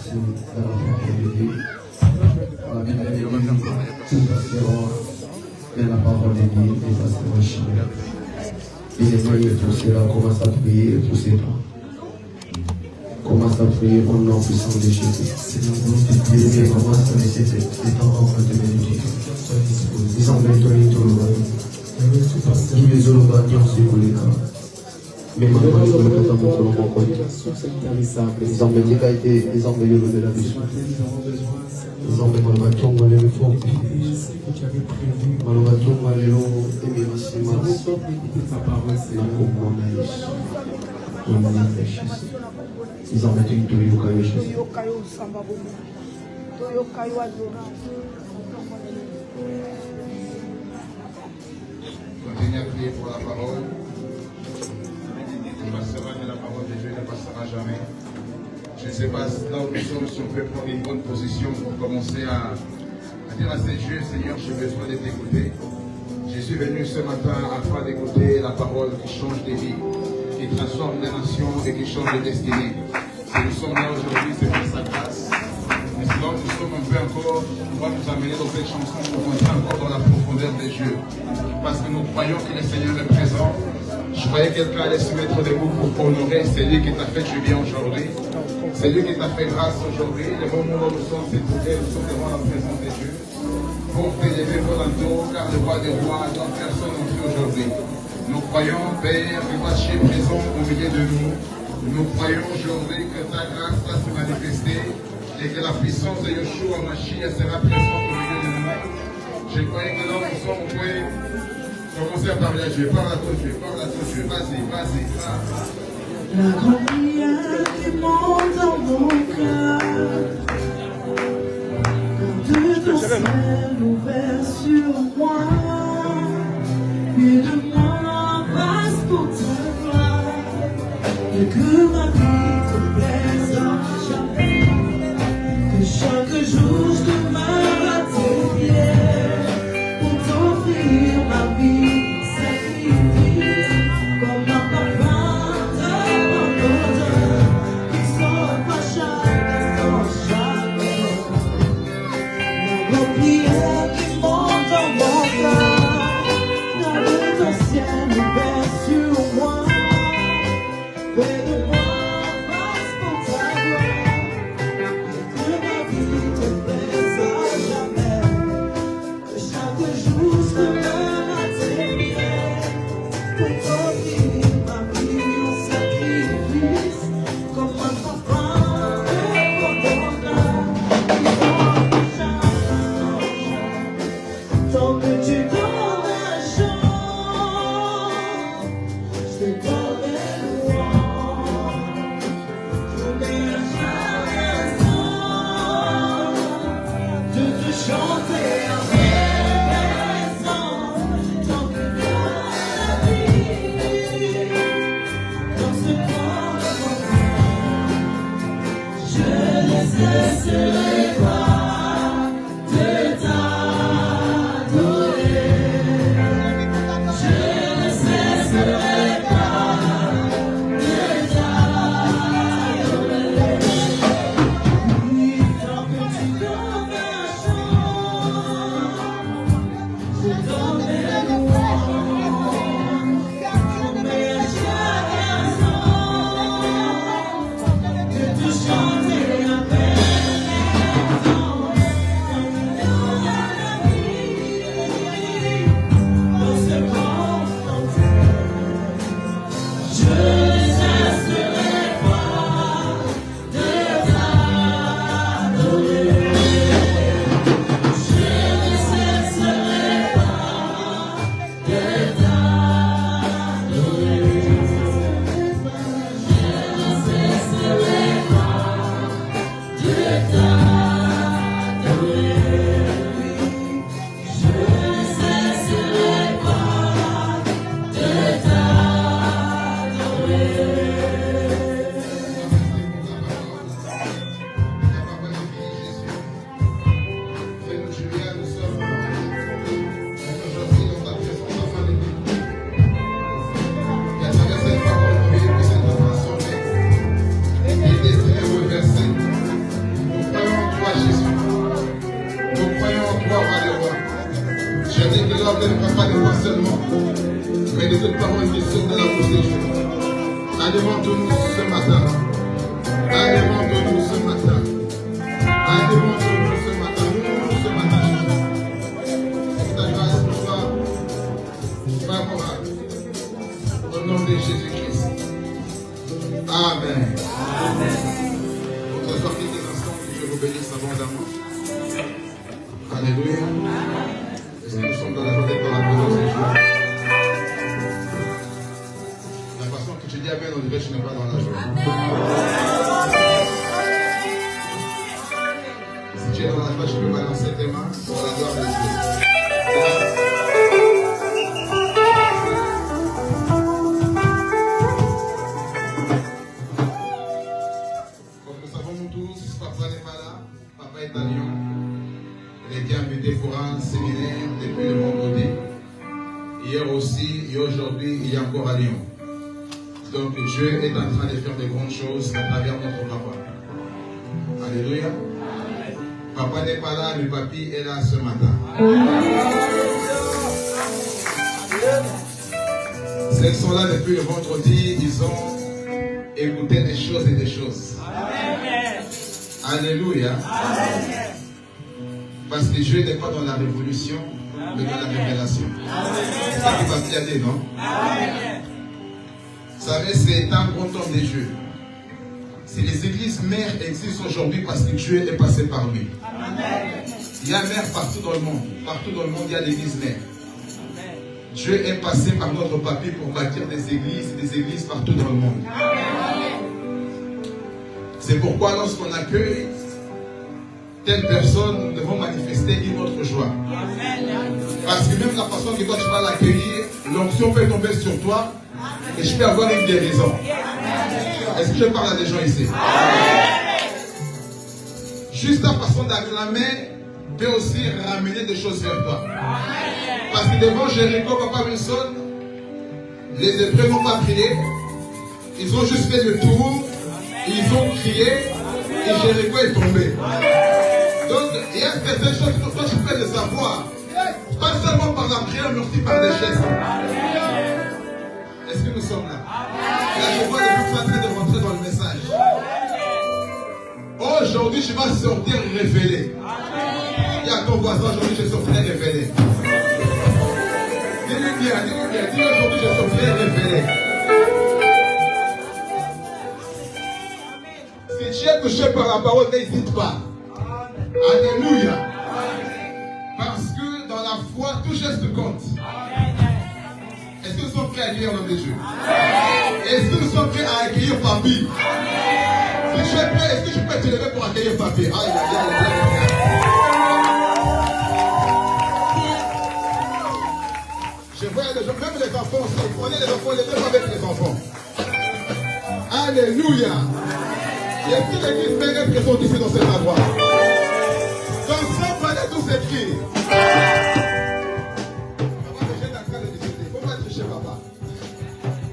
merci d'avoir proposé. La Bible dit tout passeront, mais la parole de Dieu effaceront jamais. Il est prié pour cela, commence à prier pour ces temps. Commence à prier au nom puissant de Jésus. Seigneur, commence à laisser ces temps en train de bénédiction. Ils ont maintenant tout le monde. Ils les ont gagné en ce cas. Mais maintenant, ils ont mis tout mon compte. Ils ont mis les qualités, ils ont mis le de la vie. Ils ont mis le bâton, le fort. Le bâton, le ils ont mis une tour au caillou. Continuez à prier pour la parole. Il passera, mais la parole de Dieu ne passera jamais. Je ne sais pas là où nous sommes, si on peut prendre une bonne position pour commencer à dire à ces dieux, Seigneur, j'ai besoin de t'écouter. Je suis venu ce matin afin d'écouter la parole qui change des vies, qui transforme des nations et qui change des destinées. Si nous sommes là aujourd'hui, c'est par sa grâce. Mais sinon, nous sommes un peu encore, on va nous amener dans cette chanson pour rentrer encore dans la profondeur des dieux. Parce que nous croyons que le Seigneur est présent. Je croyais que quelqu'un allait se mettre debout pour honorer celui qui t'a fait du bien aujourd'hui. Celui qui t'a fait grâce aujourd'hui. Le moment où nous sommes écoutés, nous sommes devant la présence de Dieu. Pour t'élever volontairement, car le roi des rois n'a personne en fait aujourd'hui. Nous croyons, Père, que tu es présent au milieu de nous. Nous croyons aujourd'hui que ta grâce va se manifester et que la puissance de Yeshua Mashiach sera présente au milieu de nous. Je croyais que là où nous sommes, on pouvait commencer à parler à Dieu. Parle à ton Dieu, parle à ton Dieu. Vas-y, vas-y, parle. La grande prière qui monte dans mon cœur, de ton ciel ouvert sur moi, une main passe pour ta gloire, et que ma vie te plaise à jamais, que chaque jour je demeure à tes pieds, pour t'offrir ma vie sacrifice, comme un parfum de mon odeur. seulement, mais de cette parole qui sort de la bouche de Dieu. Alimente-nous ce matin. Alimente-nous ce matin. Alimente-nous ce matin. Nous ce matin. Que ta grâce nous soit favorable. Au nom de Jésus-Christ. Amen. Votre sortie des instants, que Dieu vous bénisse abondamment. Alléluia. Est-ce que nous sommes dans la joie d'être dans la présence de Dieu? La façon que tu dis Amen, on dirait que je n'ai pas dans la joie. Si tu es dans la joie, tu peux balancer tes mains pour la gloire de Dieu. Comme nous savons nous tous, papa n'est pas là, papa est à Lyon. Il était invité pour un séminaire depuis le vendredi. Hier aussi et aujourd'hui, il est encore à Lyon. Donc Dieu est en train de faire de grandes choses à travers notre papa. Alléluia. Papa n'est pas là, le papy est là ce matin. Ceux qui sont là depuis le vendredi, ils ont écouté des choses et des choses. Alléluia. Parce que Dieu n'est pas dans la révolution, mais dans la révélation. C'est ça que papy a dit, non? Vous savez, c'est un grand homme de Dieu. Si les églises mères existent aujourd'hui parce que Dieu est passé par lui. Il y a mères partout dans le monde. Partout dans le monde, il y a l'église mère. Dieu est passé par notre papy pour bâtir des églises partout dans le monde. C'est pourquoi lorsqu'on accueille telle personne, nous devons manifester une autre joie. Parce que même la façon que toi tu vas l'accueillir, l'onction peut tomber sur toi et je peux avoir une guérison. Est-ce que je parle à des gens ici? Juste la façon d'acclamer peut aussi ramener des choses vers toi. Parce que devant Jéricho, Papa Wilson, les Hébreux n'ont pas prié. Ils ont juste fait le tour, ils ont crié et Jéricho est tombé. Donc, il y a certaines choses que toi tu peux les savoir. Pas seulement par la prière, mais aussi par des gestes. Est-ce que nous sommes là? Là, je vois les gens en train de rentrer dans le message. Aujourd'hui, je vais sortir révélé. Il y a ton voisin, aujourd'hui, je sortirai révélé. Dis-lui bien, dis aujourd'hui, je sortirai révélé. Si tu es touché par la parole, n'hésite pas. Alléluia. Parce que dans la foi, tout geste compte. Est-ce que nous sommes prêts à accueillir l'homme de Dieu? Est-ce que nous sommes prêts à accueillir Papi? Si tu es prêt, est-ce que tu peux te lever pour accueillir Papi? Aïe, aïe, aïe, aïe. Je vois les gens, même les enfants aussi. Prenez les enfants, les mêmes avec les enfants. Alléluia. Il y a toutes les églises pérennes qui sont ici dans cet endroit. Dans son palais, tous écrits.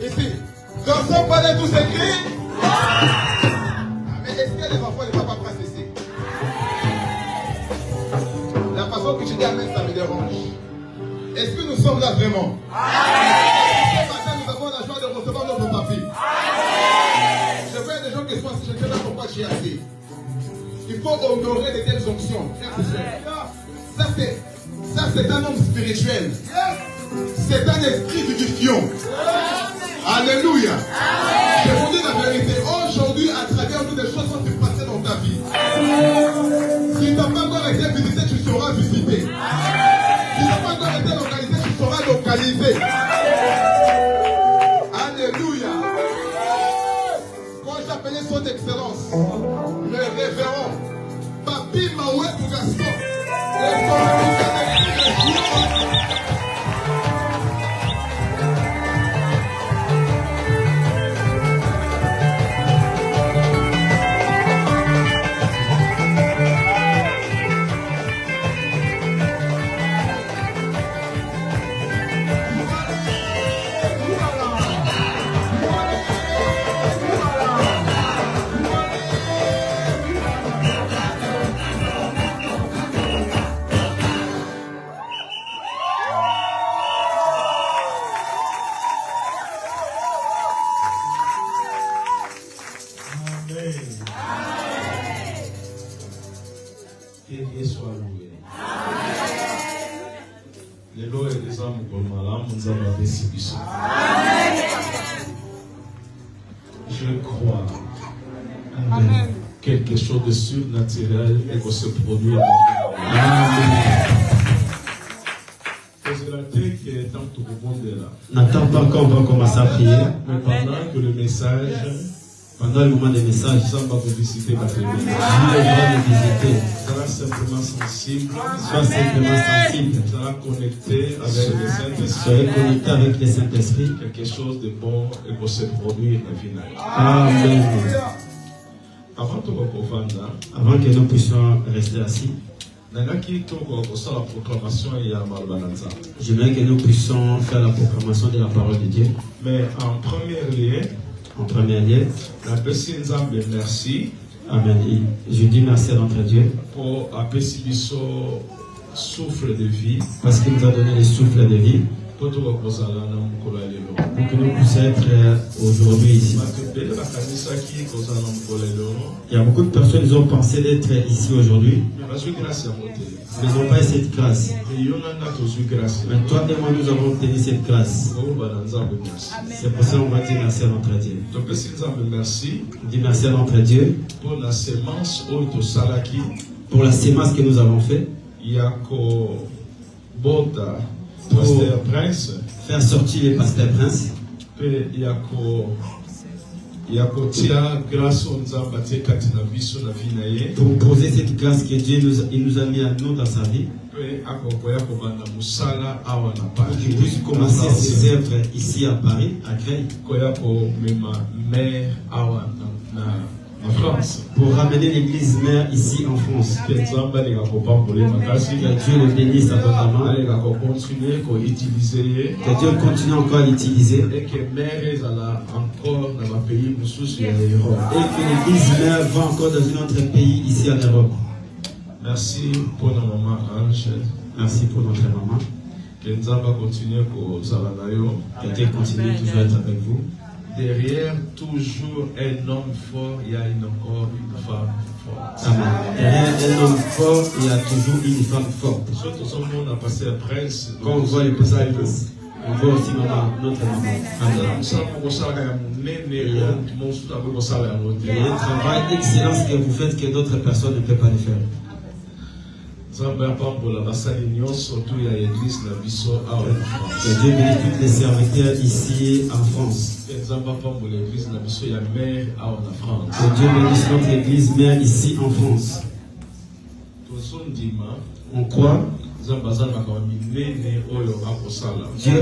Ici, dans son palais, tout s'écrit. Mais est-ce qu'il y a des enfants et des papas presque ici? La façon que tu dis Amen, ça me dérange. Est-ce que nous sommes là vraiment? Ce matin, nous avons la joie de recevoir notre papy. Je vois des gens qui sont assis, je ne sais pas pourquoi tu es assis. Il faut honorer de telles onctions. Ça, c'est un homme spirituel. C'est un esprit vivifiant. Alléluia. Je vous dis la vérité. Aujourd'hui, à travers nous, des choses sont passées dans ta vie. Si tu n'as pas encore été visité, tu seras visité. Si tu n'as pas encore été localisé, tu seras localisé. Alléluia. Quand j'appelais son excellence, le révérend Papi Maoué pour Gaston, le Que Dieu soit loué. Les lois et les âmes comme malades, nous avons des solutions. Je crois. Amen. Quelque chose de surnaturel et que se produit à mon vie. Amen. N'attends pas quand on va commencer à prier. Mais pendant que le message, pendant le moment des messages, ça va vous visiter ma famille. Dieu va nous visiter. Sera simplement sensible. Sois simplement sensible. Sera connecté avec le Saint-Esprit. Soyez connecté avec le Saint-Esprit. Quelque chose de bon et pour se produire au final. Amen. Avant que nous puissions rester assis, j'aimerais que nous puissions faire la proclamation de la parole de Dieu. Mais en premier lieu, merci. Amen. Je dis merci à notre Dieu pour souffle de vie. Parce qu'il nous a donné le souffle de vie. Pour que nous puissions être aujourd'hui ici. Il y a beaucoup de personnes qui ont pensé d'être ici aujourd'hui, mais n'ont pas eu cette grâce. Mais toi et moi, nous avons obtenu cette grâce. C'est pour ça qu'on va dire merci à notre Dieu. On dit merci à notre Dieu pour la sémence que nous avons fait. Pour faire sortir les pasteurs princes. Pour poser cette grâce que Dieu nous a mis à nous dans sa vie. Pour qu'il puisse commencer ses œuvres ici à Paris, à Creil. Pour ramener l'église mère ici en France. Que Dieu le bénisse abondamment. Que Dieu continue encore à l'utiliser. Et que l'église mère va encore dans un autre pays ici en Europe. Merci pour notre maman Ange. Merci pour notre maman. Que nous allons continuer pour Salanayo. Que Dieu continue toujours à être avec vous. Derrière toujours un homme fort, il y a encore une femme forte. Amen. Derrière un homme fort, il y a toujours une femme forte. Surtout ce monde a passé un prince. Quand on voit le passage, on voit aussi notre maman. Amen. Il y a un travail excellent que vous faites que d'autres personnes ne peuvent pas le faire. Que Dieu bénisse tous les serviteurs ici en France. Que Dieu bénisse notre église mère ici en France. On croit Dieu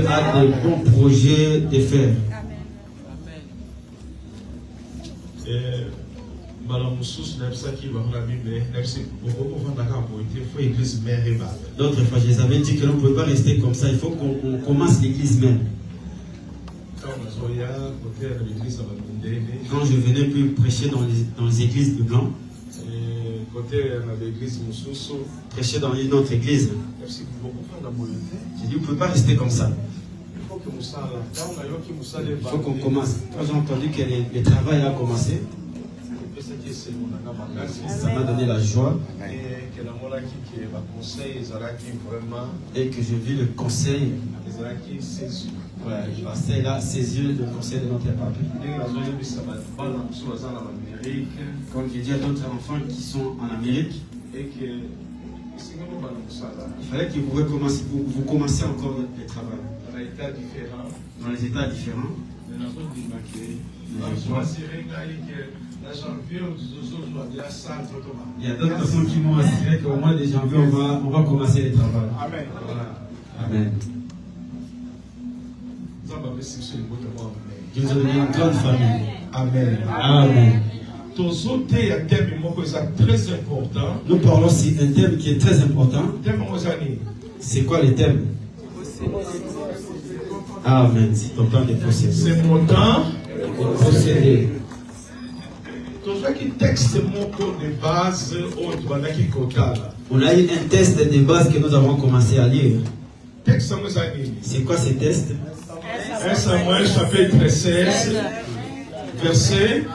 a des bons projets de faire. D'autres fois, je les avais dit que l'on ne pouvait pas rester comme ça. Il faut qu'on commence l'église même. Quand je venais plus prêcher dans les églises de blanc, prêcher dans une autre église, j'ai dit, vous ne pouvez pas rester comme ça. Il faut qu'on commence. Quand j'ai entendu que le travail a commencé, ça m'a donné la joie. Et que je vis le conseil. Le pasteur là ses yeux, le conseil de notre pape. Comme je dis à d'autres enfants qui sont en Amérique, il fallait que vous commenciez encore le travail. Dans les états différents. Il y a d'autres personnes qui m'ont assuré qu'au mois de janvier, on va commencer le travail. Amen. Amen. Dieu nous a donné une grande famille. Amen. Amen. Nous parlons aussi d'un thème qui est très important. C'est quoi le thème? Amen. C'est ton temps de posséder. C'est mon temps de posséder. On a eu un test de base que nous avons commencé à lire. C'est quoi ce test? 1 Samuel chapitre 16, verset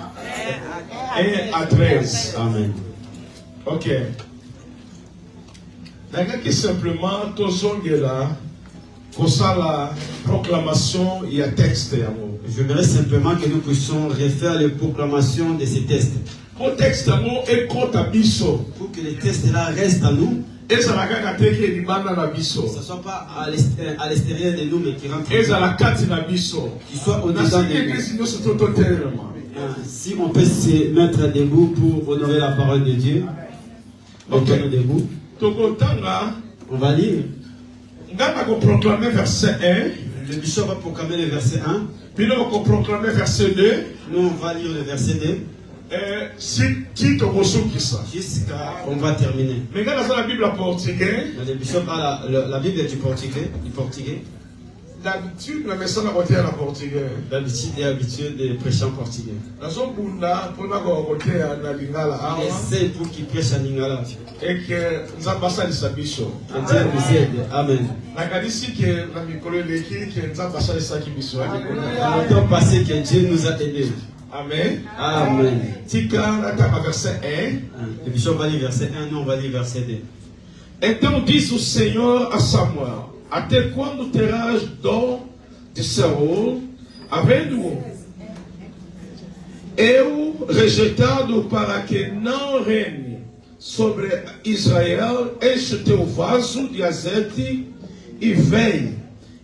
1 à 13. Amen. Ok. D'accord, simplement, Tozongela, pour ça, la proclamation, il y a texte. J'aimerais simplement que nous puissions refaire les proclamations de ces tests. Pour texte, pour que les tests-là restent à nous. Que ce ne soit pas à l'extérieur de nous, mais qui rentre qui soit au-dedans de nous. Si on peut se mettre debout pour honorer la parole de Dieu. Okay. Debout. On va lire. Proclamer verset 1. Le bishop va proclamer le verset 1. Puis nous allons proclamer verset 2. Nous on va lire le verset 2. Jusqu'à on va terminer. Mais quand dans la Bible portugais, le bishop a la Bible du portugais. D'habitude, la maison a voté à la portugais. D'habitude, il est habitué de prêcher en portugais. Il essaie pour qu'il prêche en lingala. Et que nous avons passé à Sabicho. Que Dieu nous aide. Amen. On entend passer que Dieu nous a aidés. Amen. Amen. Tika, verset 1. Le bishop va lire verset 1, nous on va lire verset 2. Então disse o Senhor a Samuel: até quando terás dó de Saul, havendo eu rejeitado para que não reine sobre Israel este teu vaso de azeite, e vem,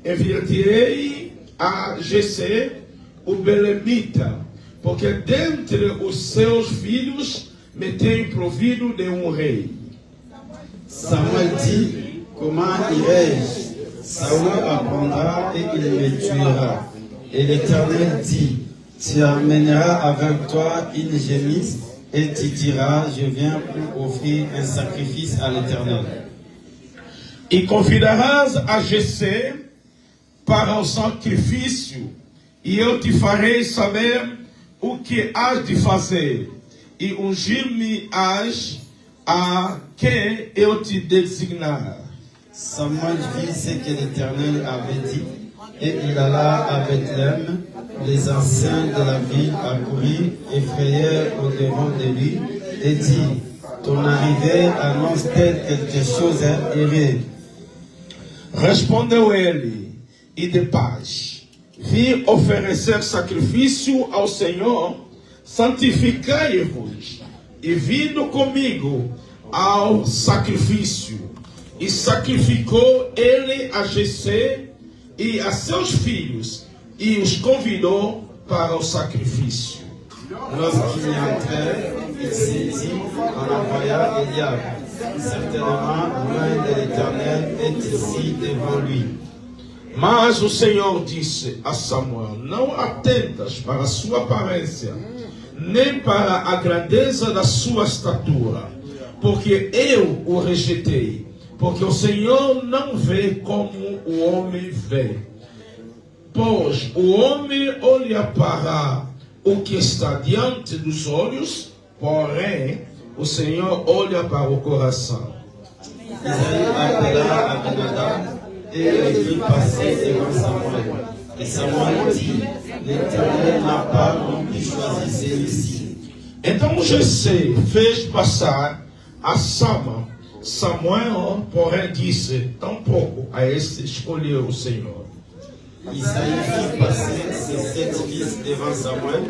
enviar-te-ei a Jessé, o belemita, porque dentre os seus filhos me tem provido de um rei. Samuel dit: comment irai-je? Saül apprendra et il me tuera. Et l'Éternel dit: tu amèneras avec toi une gémisse et tu diras: je viens pour offrir un sacrifice à l'Éternel. E convidarás a Jessé para o sacrifício, e eu te farei saber o que has de fazer, e ungir-me-ás a quem eu te designar. Samuel vit ce que l'Éternel avait dit, et il alla à Bethléem. Les anciens de la ville accoururent, effrayés au-devant de lui, et dit: ton arrivée annonce-t-elle quelque chose d'heureux? Respondeu ele, e de paz: vim oferecer sacrifício ao Senhor, santificai-vos, e vindo comigo ao sacrifício. E sacrificou ele a Jessé e a seus filhos, e os convidou para o sacrifício. Lorsqu'il y entrait, il s'est dit en envoyant Eliab: certainement l'œil de l'Éternel est ici devant lui. Mas o Senhor disse a Samuel: não atentas para a sua aparência, nem para a grandeza da sua estatura, porque eu o rejeitei, porque o Senhor não vê como o homem vê. Pois o homem olha para o que está diante dos olhos, porém o Senhor olha para o coração. Isaïe appela Abinadab et le fit passer devant Samuel. Et Samuel dit: l'Éternel n'a pas non plus choisi celui-ci. Então Jessé fez passar a Samuel, porém disse: tampouco a este escolheu o Senhor. Isaïe fit passer ses 7 fils devant Samuel.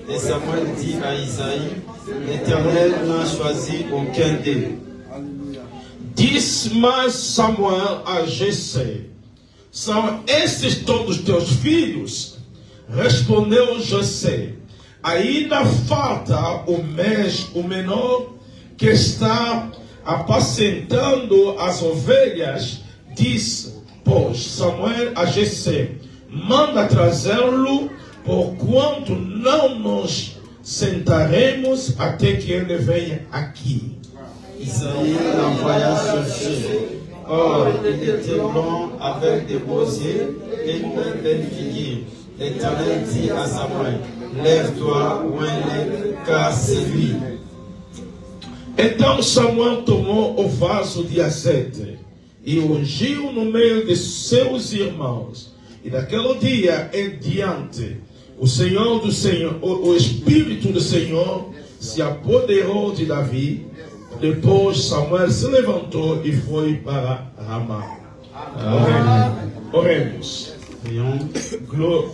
Et Samuel dit à Isaïe: l'Éternel n'a choisi aucun d'eux. Disse mais Samuel a Jessé: são estes todos teus filhos? Respondeu Jessé: ainda falta o menor que está apacentando as ovelhas. Disse, pois, Samuel a Jessé: manda trazê-lo, porquanto não nos sentaremos até que ele venha aqui. Isaïe l'envoya chercher. Or, il était blond avec des beaux yeux et une belle figure. L'Éternel dit à Samuel: lève-toi, oins-le, car c'est lui. Então Samuel tomou o vaso de azeite e ungiu no meio de seus irmãos. E daquele dia em diante, o Espírito do Senhor se apoderou de Davi. Depois Samuel se levantou e foi para Ramá. Oremos.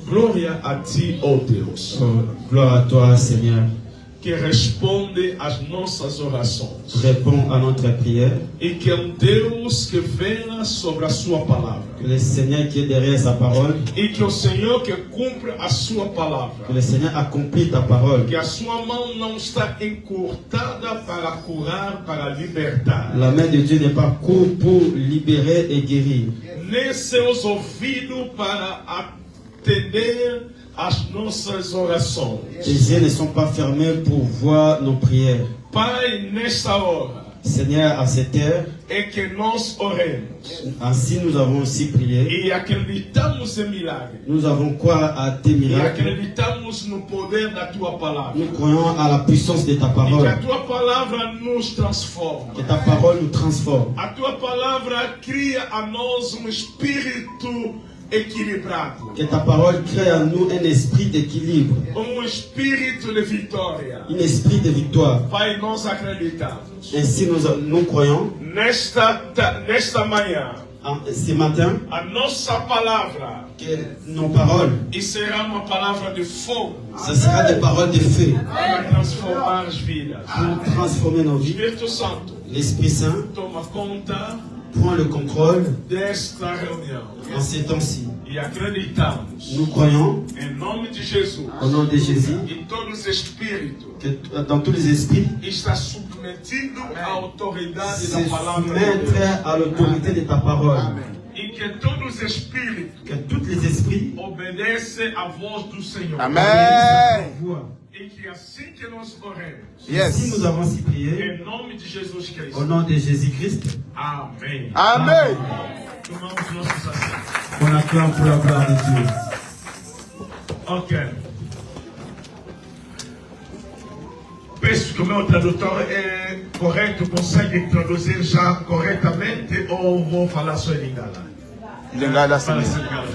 Glória a ti, ó Deus. Gloire à toi, Seigneur. Que responde às nossas orações. Réponds à notre prière. E que é Deus que venha sobre a sua palavra. Que le Seigneur qui est derrière sa parole. E que o Senhor que cumpre a sua palavra. Que le Seigneur accomplit ta parole. Que a sua mão não está encurtada para curar, para libertar. La main de Dieu n'est pas courte pour libérer et guérir. Nem seus ouvidos para atender as nossas orações. Tes yeux ne sont pas fermés pour voir nos prières. Pai, nesta hora, Seigneur, à cette heure, é que nós oremos. ainsi nous avons aussi prié. E acreditamos em milagre. Nous avons quoi à tes E miracles. acreditamos no poder da tua palavra. Nous croyons à la puissance de ta E que parole. a tua palavra nos transforma. Que ta parole nous transforme. A tua palavra cria a nós espírito equilibrado. Que ta parole crée en nous un esprit d'équilibre. Espírito de vitória. Un esprit de victoire. Pai, nós acreditamos. Ainsi nous croyons. Nesta manhã, Ce matin, a nossa palavra que nos paroles, e será uma palavra de fogo ce sera des paroles de feu para transformar as vidas. pour transformer nos vies. Espírito Santo, L'Esprit Saint toma conta prend le contrôle desta reunião en ces temps-ci. e acreditamos Nous croyons, em nome de Jesus au nom de Jésus, e todos os espíritos que dans tous les esprits, está submetido à autoridade se da palavra de soumettre Deus. à l'autorité de ta parole. E que todos os espíritos Que tous les esprits obedecem à voz do Senhor. Amen. voient. E que assim que nós oremos, Si Yes. nous avons si prié, em nome de Jesus Cristo. au nom de Jésus-Christ, Amém. Amen. Tomamos nossos assentos. on acclame pour la gloire de Dieu. Ok. Penso que o meu tradutor é correto, consegue traduzir já corretamente ou vou falar só em lingala? Lingala, Fala Seigneur. só em lingala.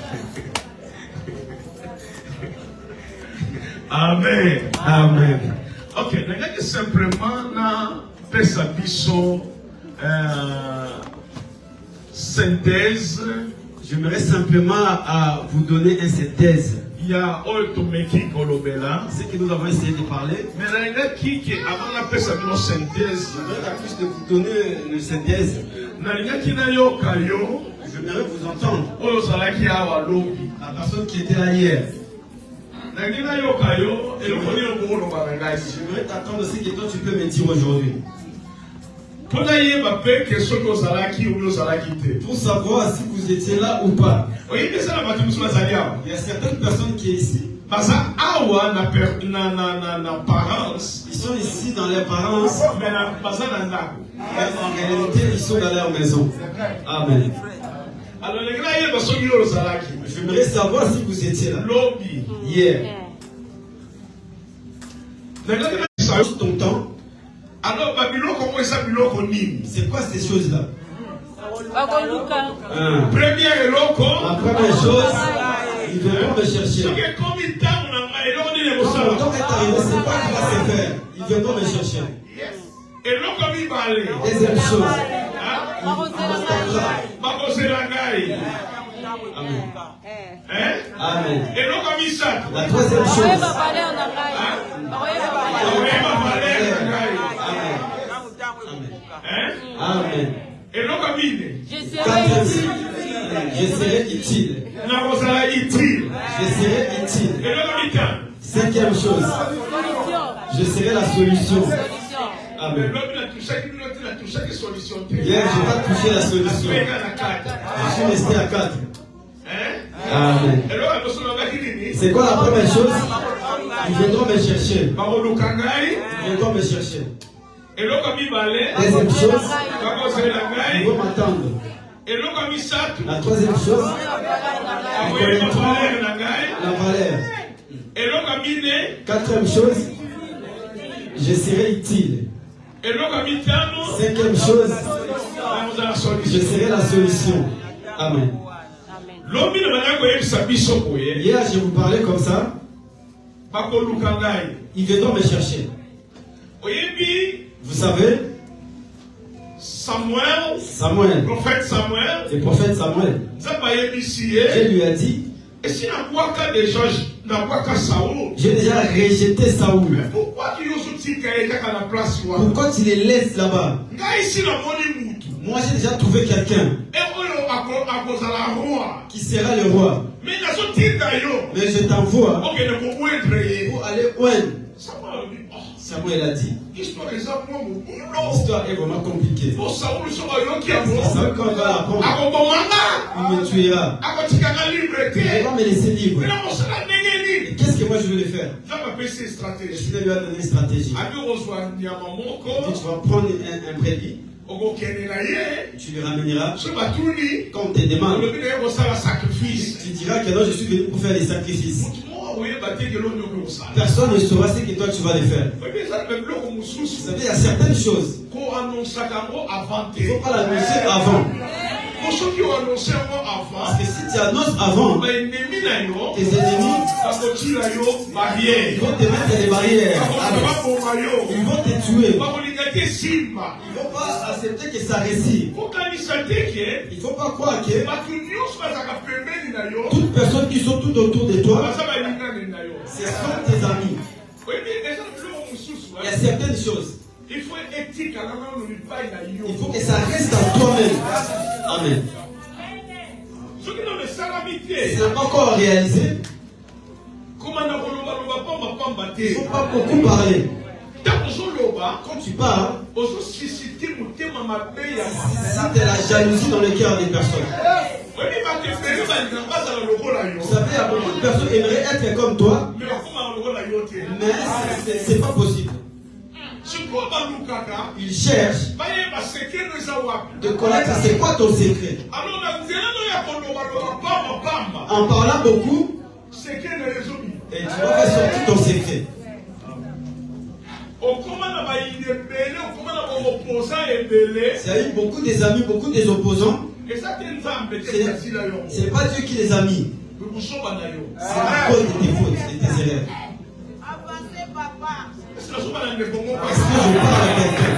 Amém. Amen. Ok, nangaki simplement na pesa biso synthèse. J'aimerais simplement à vous donner une synthèse. Il y a oito meki kolobela. Ce que nous avons essayé de parler, Mais nangaki que avant na pesa biso synthèse. j'aimerais plus de vous donner une synthèse. Nangaki na yoka yo. J'aimerais vous entendre. Oyo zalaki awa lobi. La personne qui était là hier. Nangaki na yoka yo. Eloko ni okolo babengasi. J'aimerais t'attendre ce que toi tu peux me dire aujourd'hui. Pona yeba pe que soki ozalaki ou ozalaki te. Pour savoir si vous étiez là ou pas. Oyebi eza na bato mosusu bazali awa. Il y a certaines personnes qui sont ici. Baza awa na parents. Ils sont ici dans les parents. Mais baza na ndako. Mais en réalité, ils sont dans leur maison. Amen. Alors les gars yeba soki yo ozalaki. J'aimerais savoir si vous étiez là. Lobi. Hier. Nangaki na biso Tout ton temps. alors babiloko mo eza biloko nini? C'est quoi ces choses-là? Première eloko. La première chose, ils viendront me chercher. Soki ekomi ntango na ngai eloko nini Quand le ekosala? temps est arrivé, c'est pas qui va se faire. Ils viendront me chercher. Eloko mibale. Deuxième chose, Bakozela ngai. Amen. Hein? Amen. Eloko misato. La troisième chose, Oyeba valeur na ngai. Hein? Amen. Eloko mine. Quatrième, je serai utile. Nakozala utile. Je serai utile. Eloko mitano. Cinquième chose, je serai la solution. Amen. Lobi natushaki solution te. Hier, je n'ai pas touché la solution. Apeka na kati. Je suis resté à 4. Hein? Amen. Eloko yakoso nabaki nini? C'est quoi la première chose? Ils viendront me chercher. Bakoluka ngai. Ils viendront me chercher. Eloko mibale. Deuxième chose, Bakozela ils ngai. vont m'attendre. Eloko misato. La troisième chose, Oyeba valeur na ngai. la valeur. Eloko mine. Quatrième chose, je serai utile. Eloko mitano. Cinquième chose, Nakozala je solution. serai la solution. Amen. Lobi na bana koyebisa biso boye. Hier, je vous parlais comme ça. Bakoluka ngai. Ils viendront me chercher. Vous savez, Samuel, prophète Samuel, le prophète Samuel, Dieu lui a dit, j'ai déjà rejeté Saoul. Pourquoi tu les laisses là-bas? Moi j'ai déjà trouvé quelqu'un qui sera le roi. Mais je t'envoie pour aller oindre. Samuel a dit, l'histoire est vraiment compliquée. Saoul, quand on va l'apprendre, il me tuera. Il va me laisser libre. Et qu'est-ce que moi je vais le faire? Je lui ai donné une stratégie. Il dit, tu vas prendre un brebis. Tu lui ramèneras. Quand on te demande, tu diras que non, je suis venu pour faire des sacrifices. Personne ne saura ce que toi tu vas le faire. Vous savez, il y a certaines choses. Il ne faut pas l'annoncer avant. Parce que si tu annonces avant, tes ennemis ils vont te mettre des barrières. Ils vont te tuer. Ils ne vont pas accepter que ça réussit. Il ne faut pas croire que toutes personnes qui sont tout autour de toi, ce sont tes amis. Il y a certaines choses. Il faut que ça reste en toi-même. Amen. Si ce n'est pas encore réalisé, il ne faut pas beaucoup parler. Quand tu parles, suscite la jalousie dans le cœur des personnes. Vous savez, il y a beaucoup de personnes qui aimeraient être comme toi, mais ce n'est pas possible. Il cherche de connaître c'est quoi ton secret. En parlant beaucoup, et tu vas faire sortir ton secret. Ça a eu beaucoup des amis, beaucoup des opposants. Ce n'est pas Dieu qui les a mis. C'est à cause de tes fautes, de tes erreurs. Est-ce que je parle à quelqu'un?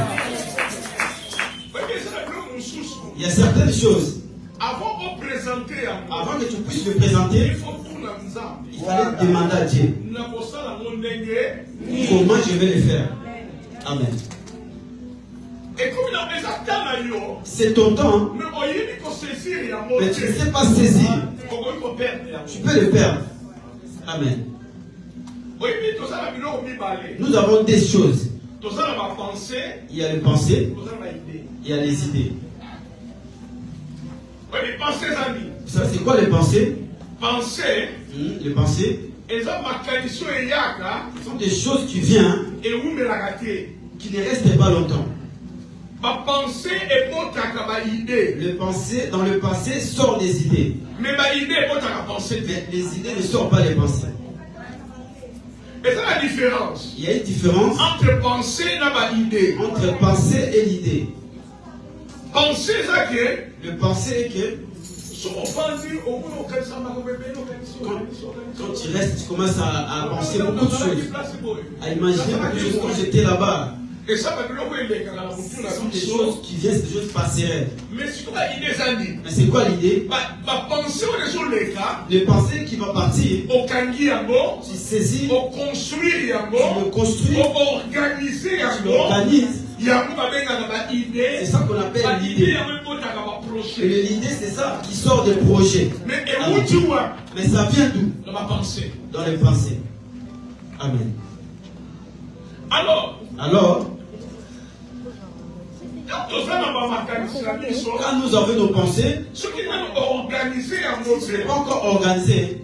Il y a certaines choses. Avant que tu puisses le présenter, il fallait demander à Dieu comment je vais le faire. Amen. C'est ton temps, mais tu ne sais pas saisir. Tu peux le perdre. Amen. Nous avons des choses. Il y a les pensées, il y a les idées. Ça, c'est quoi les pensées? Les pensées sont des choses qui viennent, qui ne restent pas longtemps. Dans le passé sort des idées. Mais les idées ne sortent pas des pensées. Et c'est la différence. Il y a une différence entre pensée et l'idée. Entre pensée et l'idée. Pensée, c'est que le pensée est que quand tu restes, tu commences à penser beaucoup de choses, à imaginer beaucoup de choses. Quand j'étais là-bas, et ça, ce sont des choses qui viennent, des choses passeraient. Mais c'est quoi l'idée? Les pensées qui vont partir, tu saisis, tu le construis, tu l'organises. C'est ça qu'on appelle l'idée. Et l'idée, c'est ça qui sort des projets. Mais ça vient d'où? Dans les pensées. Amen. Alors, quand nous avons nos pensées, ce qui n'est pas encore organisé.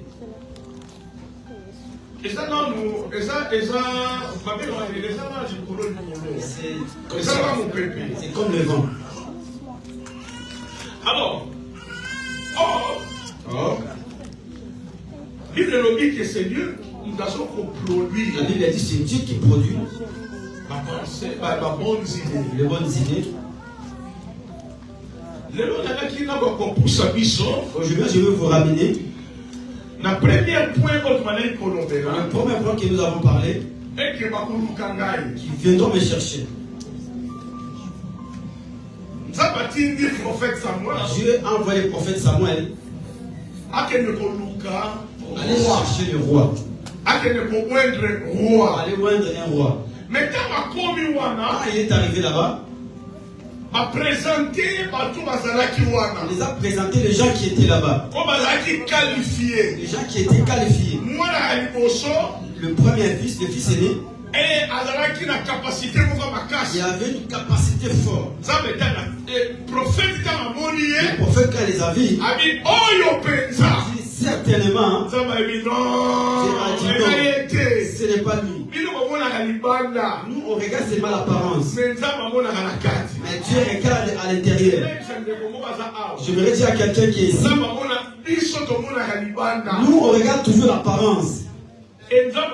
C'est comme le vent. Alors, Bible logique que c'est Dieu, nous avons produit. La Bible a dit c'est Dieu qui produit les bonnes idées. Aujourd'hui, je vais vous ramener le premier point que nous avons parlé. qui viendront me chercher. Dieu a envoyé le prophète Samuel aller chercher le roi. Aller moindre un roi. Mais quand il est arrivé là-bas, il les a présenté les gens qui étaient là-bas. Les gens qui étaient qualifiés. Le premier fils, le fils aîné, il avait une capacité forte. Le prophète, quand les a vus, il dit certainement, ce n'est pas lui. Nous, on regarde seulement l'apparence. Mais Dieu regarde à l'intérieur. Je voudrais dire à quelqu'un qui est ici, nous, on regarde toujours l'apparence. Dieu regarde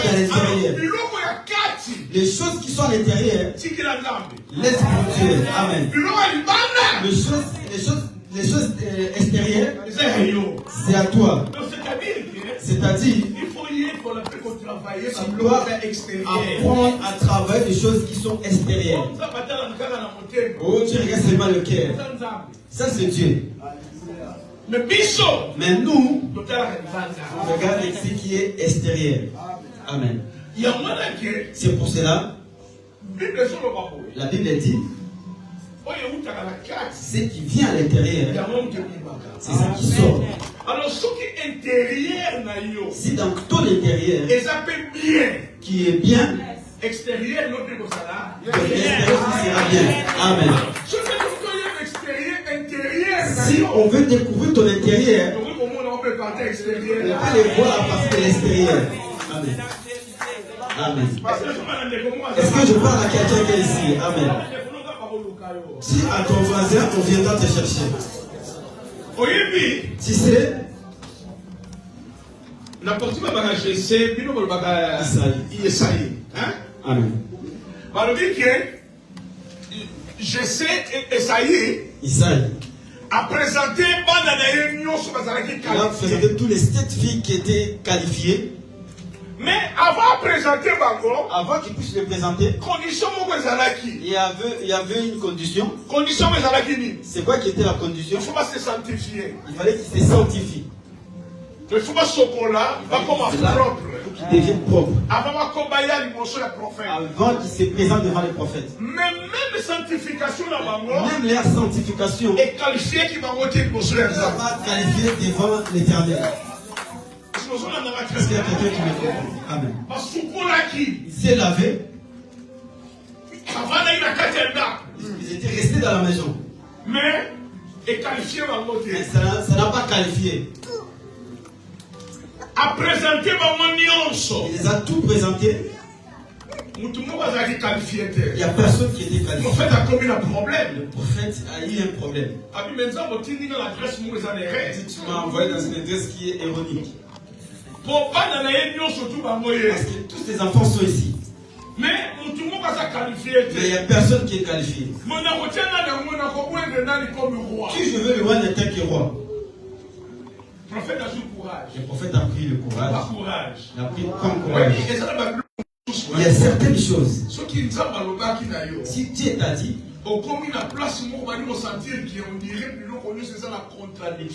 à l'intérieur. Les choses qui sont à l'intérieur, laisse pour Dieu. Amen. Les choses extérieures, c'est à toi. C'est-à-dire, tu dois apprendre à travailler des choses qui sont extérieures. Oh, tu regardes seulement le cœur. Ça, c'est Dieu. Mais nous, on regarde ce qui est extérieur. Amen. C'est pour cela, la Bible dit, ce qui vient à l'intérieur, c'est ça qui sort. Alors, ce qui est intérieur, si dans ton intérieur, qui est bien, extérieur, l'extérieur sera bien. Amen. Si on veut découvrir ton intérieur, on peut les voir à partir de l'extérieur. Amen. Amen. Est-ce que je parle à quelqu'un qui est ici? Amen. Si à ton voisin, on viendra te chercher. Si c'est n'importe quoi, c'est Isaïe. Amen. Je sais Isaïe a présenté tous les 7 filles qui étaient qualifiées. Mais avant de présenter avant qu'ils puissent les présenter, il y avait une condition. C'est quoi qui était la condition? Il faut se sanctifier. Il fallait qu'ils se sanctifient. Il faut qu'ils deviennent propres. Avant qu'ils se présentent devant les prophètes. Même sanctification, même leur sanctification est qualifiée qui va voter pour cela. Pas qualifié devant l'Éternel. Est-ce qu'il y a quelqu'un qui me comprend? Amen. Il s'est lavé. Ils étaient restés dans la maison. Mais ça n'a pas qualifié. A présenté il les a tout présenté. Il n'y a personne qui était qualifié. Le prophète a commis un problème. Le prophète a eu un problème. Tu m'as envoyé dans une adresse qui est ironique. Parce que tous tes enfants sont ici. Mais il n'y a personne qui est qualifié. Qui je veux le roi n'était que roi. Le prophète a pris le courage. Il a pris comme courage. Il y a certaines choses. Si Dieu t'a dit,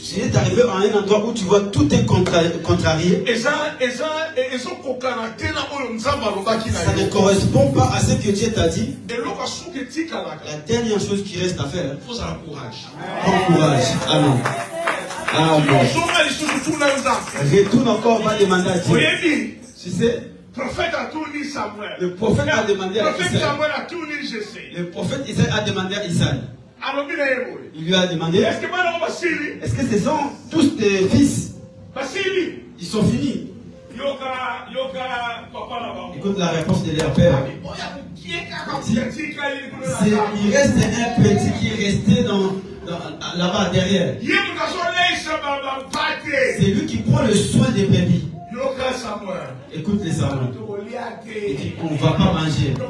tu es arrivé à un endroit où tu vois tout est contrarié. Ça ne correspond pas à ce que Dieu t'a dit. La dernière chose qui reste à faire, bon courage. Amen. Amen. Retourne encore, on va demander à Dieu. Tu sais, le prophète a demandé à Isaïe. Le prophète Isaïe a demandé à Isaïe. Il lui a demandé, est-ce que ce sont tous tes fils? Ils sont finis. Écoute la réponse de leur père. Il reste un petit qui est resté là-bas derrière. C'est lui qui prend le soin des bébés. Écoute les Samuel. On ne va pas manger. On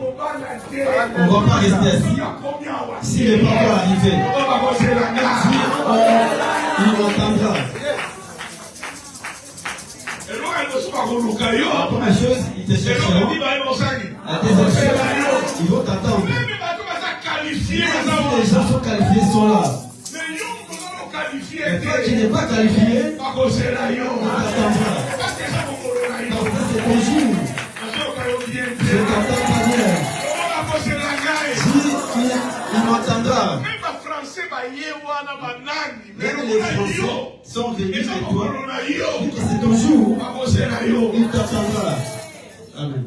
ne va pas rester assis. Si le papa arrive, il entendra. La première chose, ils te chercheront. La deuxième chose, ils vont t'attendre. Même si les gens sont qualifiés, ils sont là. Mais toi qui n'es pas qualifié, on t'attendra. C'est ton jour. Je t'attends pas bien. Il m'entendra. Même les Français sont venus avec toi. Vu que c'est ton jour, il t'attendra. Amen.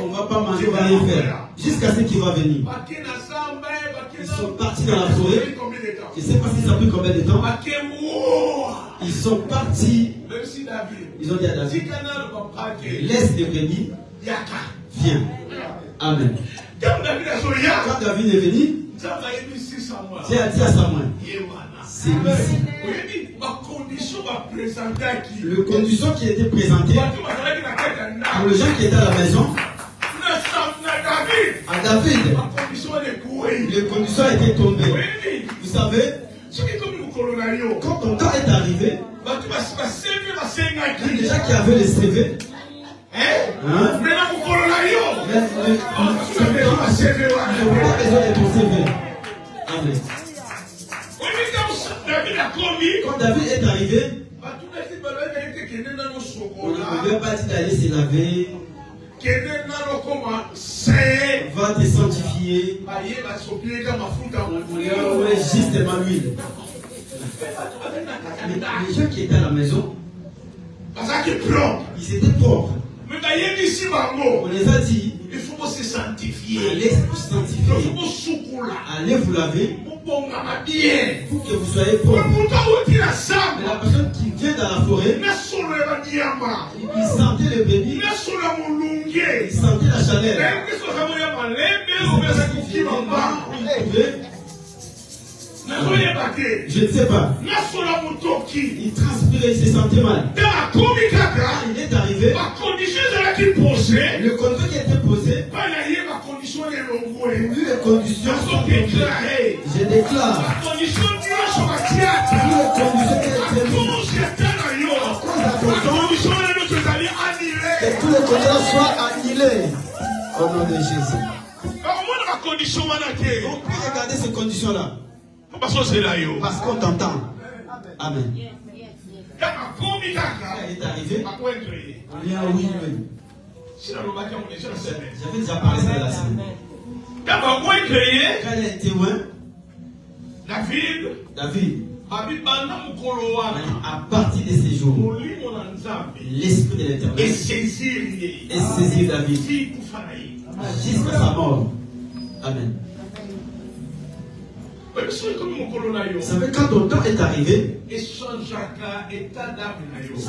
On ne va pas manger, on va rien faire. Jusqu'à ce qu'il va venir. Ils sont partis dans la forêt. Je ne sais pas si ça a pris combien de temps. Ils sont partis. Ils ont dit à David, laisse les brebis. Viens. Amen. Quand David est venu, Dieu a dit à Samuel, c'est ici. Le condition qui était présenté pour les gens qui étaient à la maison, à David, le condition a été tombé. Vous savez, quand ton temps est arrivé, il y a des gens qui avaient les CV. Hein? Mais ils n'ont pas besoin de ton CV. Amen. Quand David est arrivé, on ne lui a pas dit d'aller se laver. Va te sanctifier. On lui a envoyé justement l'huile. Mais les gens qui étaient à la maison, ils étaient propres. On les a dit, il faut se sanctifier. Allez vous sanctifier. Allez vous laver pour que vous soyez propres. Mais la personne qui vient dans la forêt, il sentait le bébé, il sentait la chaleur. Je ne sais pas. Il transpirait, il se sentait mal. Il est arrivé. Le contrôle qui était posé. Vu les conditions sont déclarées. Je déclare. Vu les conditions qui étaient que tous les conditions soient annulées. Au nom de Jésus. On peut regarder ces conditions-là. Parce qu'on t'entend. Amen. Il est arrivé. On lui a oui. J'avais déjà parlé de la semaine. Quand il a été loin, David, à partir de ces jours, l'esprit de l'Éternel est saisi David jusqu'à sa mort. Amen. Vous savez, quand ton temps est arrivé, ça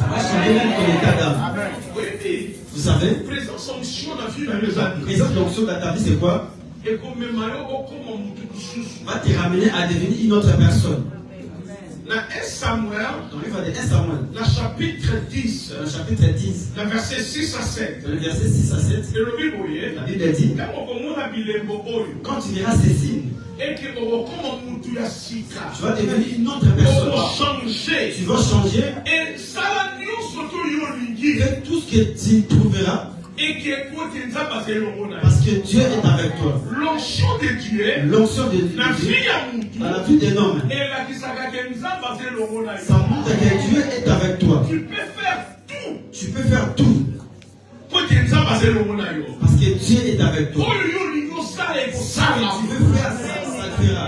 va changer même ton état d'âme. Vous savez, présence d'onction dans ta vie, c'est quoi? Va te ramener à devenir une autre personne. Dans le livre de 1 Samuel, le chapitre 10, le verset 6 à 7. le verset 6 à 7, la Bible dit, quand tu verras ces signes, tu vas devenir une autre personne. Tu vas changer. Fais tout ce que tu trouveras. Parce que Dieu est avec toi. L'onction de Dieu dans la vie d'un homme, ça montre que Dieu est avec toi. Tu peux faire tout. Parce que Dieu est avec toi. Si tu veux faire ça, ça le fera.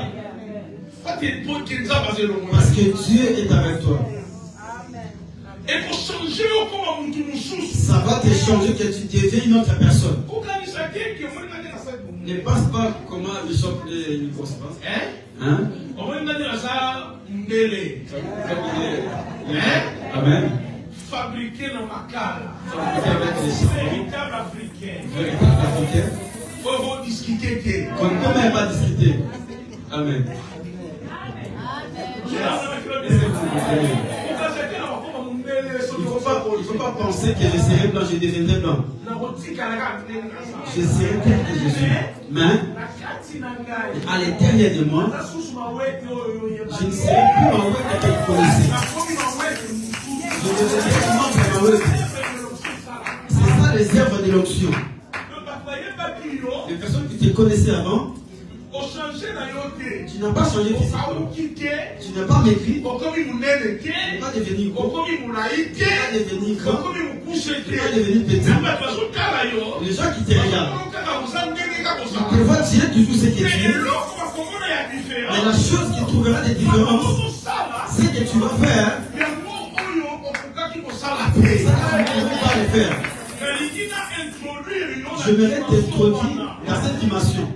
Parce que Dieu est avec toi. Ça va te changer que tu deviens une autre personne. Ne pense pas comment le choc ne pense pas. Hein? Amen. Fabriqué dans ma cale. Véritable africain. On va discuter. On ne peut même pas discuter. Amen. Il ne faut pas penser que je serai blanc, je deviendrai blanc. Je serai tel que je suis. Mais à l'intérieur de moi, je ne serai plus ma web que vous connaissez. Je deviendrai membre de ma web. C'est ça les œuvres de l'onction. Les personnes qui te connaissaient avant, tu n'as pas changé physiquement. Tu n'as pas maigri. Tu n'es pas devenu gros. Tu n'es pas devenu grand. Tu n'es pas devenu petit. Les gens qui te regardent, ils te voient tirer toujours ce que tu es. Mais la chose qui trouvera des différences, c'est que tu vas faire ça que tu ne peux pas le faire. Je m'aimerais t'introduire dans cette dimension.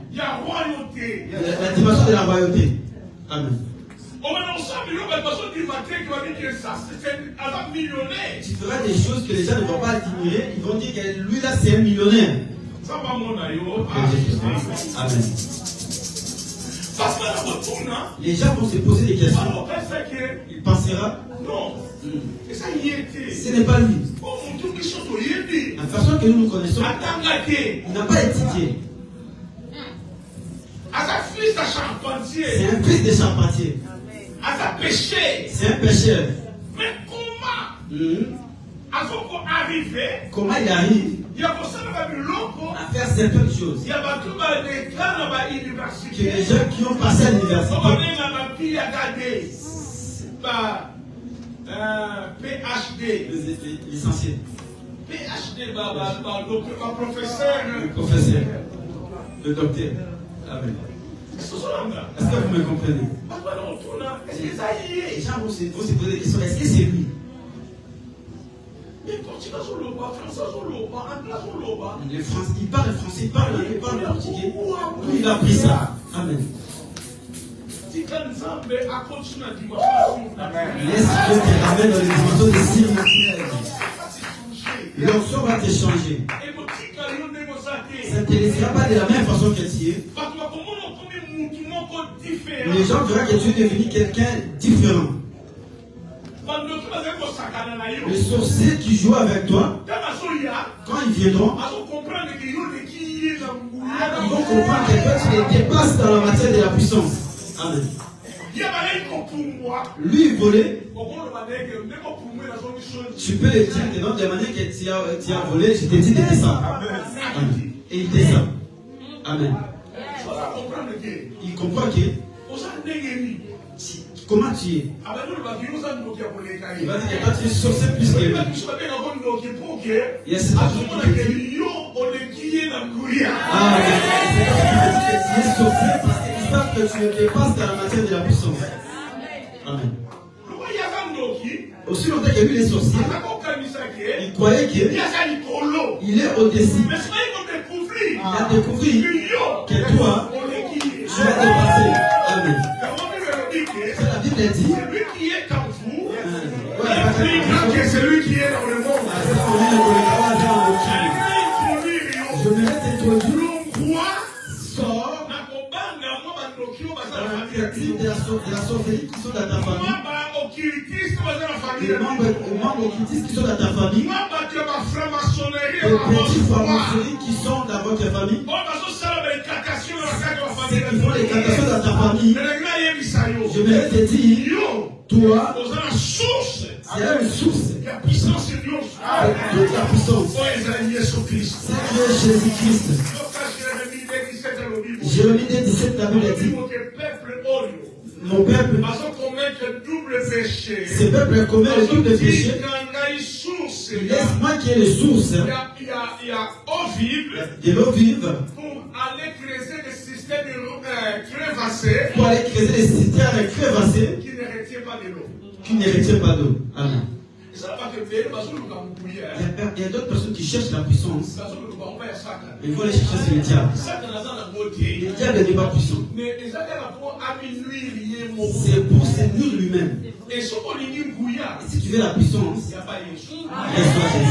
La dimension de la royauté. Amen. Tu feras des choses que les gens ne vont pas admirer. Ils vont dire que lui là c'est un millionnaire. Amen. Les gens vont se poser des questions. Il pensera non. Ce n'est pas lui. La façon que nous nous connaissons, il n'a pas étudié. C'est un fils de charpentier. C'est un pécheur. Mais comment il arrive à faire certaines choses que les gens qui ont passé à l'université, PhD, l'essentiel. PhD, professeur. Le professeur. Le docteur. Amen. Est-ce que vous me comprenez? Les gens vont se poser des questions. Est-ce que c'est lui? Il parle français, il parle portugais. Lui, il a pris ça. Amen. Laisse Dieu te ramener dans les dimensions des signes naturels. L'onction va te changer. Ça ne te laissera pas de la même façon que tu es. Les gens verront que tu es devenu quelqu'un différent. Les sorciers qui jouent avec toi, quand ils viendront, ils vont comprendre que toi tu les dépasses dans la matière de la puissance. Amen. Lui volait. Tu peux le dire que non, de manière que tu as volé, je t'ai dit de descendre. Amen. Et il descend. Amen. Il comprend que comment tu es. Il va dire que toi tu es sorcier plus que lui. Il y a cette personne qui te dit tu es sorcier parce qu'ils savent que tu le dépasses dans la matière de la puissance. Amen. Aussi longtemps que lui les sorciers, il croyait qu'il est au-dessus. Il a découvert que toi, tu as dépassé. Amen. La Bible dit celui qui est dans le monde. Je me laisse introduire. Sors de la sorcellerie qui sont dans ta famille. Les membres occultistes qui sont dans ta famille. Les petits francs-maçonneries qui sont dans votre famille. Ceux qui font les cantations dans ta famille. Je vais te dire, toi, c'est une source. La puissance de Dieu. Toute la puissance. C'est Jésus-Christ. Jérémie 17, la Bible dit, mon peuple, ce peuple commet le double péché. Laisse-moi qu'il y ait les sources il y a eau vive, de l'eau vive pour aller creuser des systèmes crevassés, pour aller creuser des citernes crevassées qui ne retiennent pas de l'eau. Qui ne retiennent pas d'eau. Amen. Il y a d'autres personnes qui cherchent la puissance. Ils vont les chercher sur le diable. Le diable n'est pas puissant. C'est pour se nuire lui-même. Et si tu veux la puissance, laisse-toi Jésus.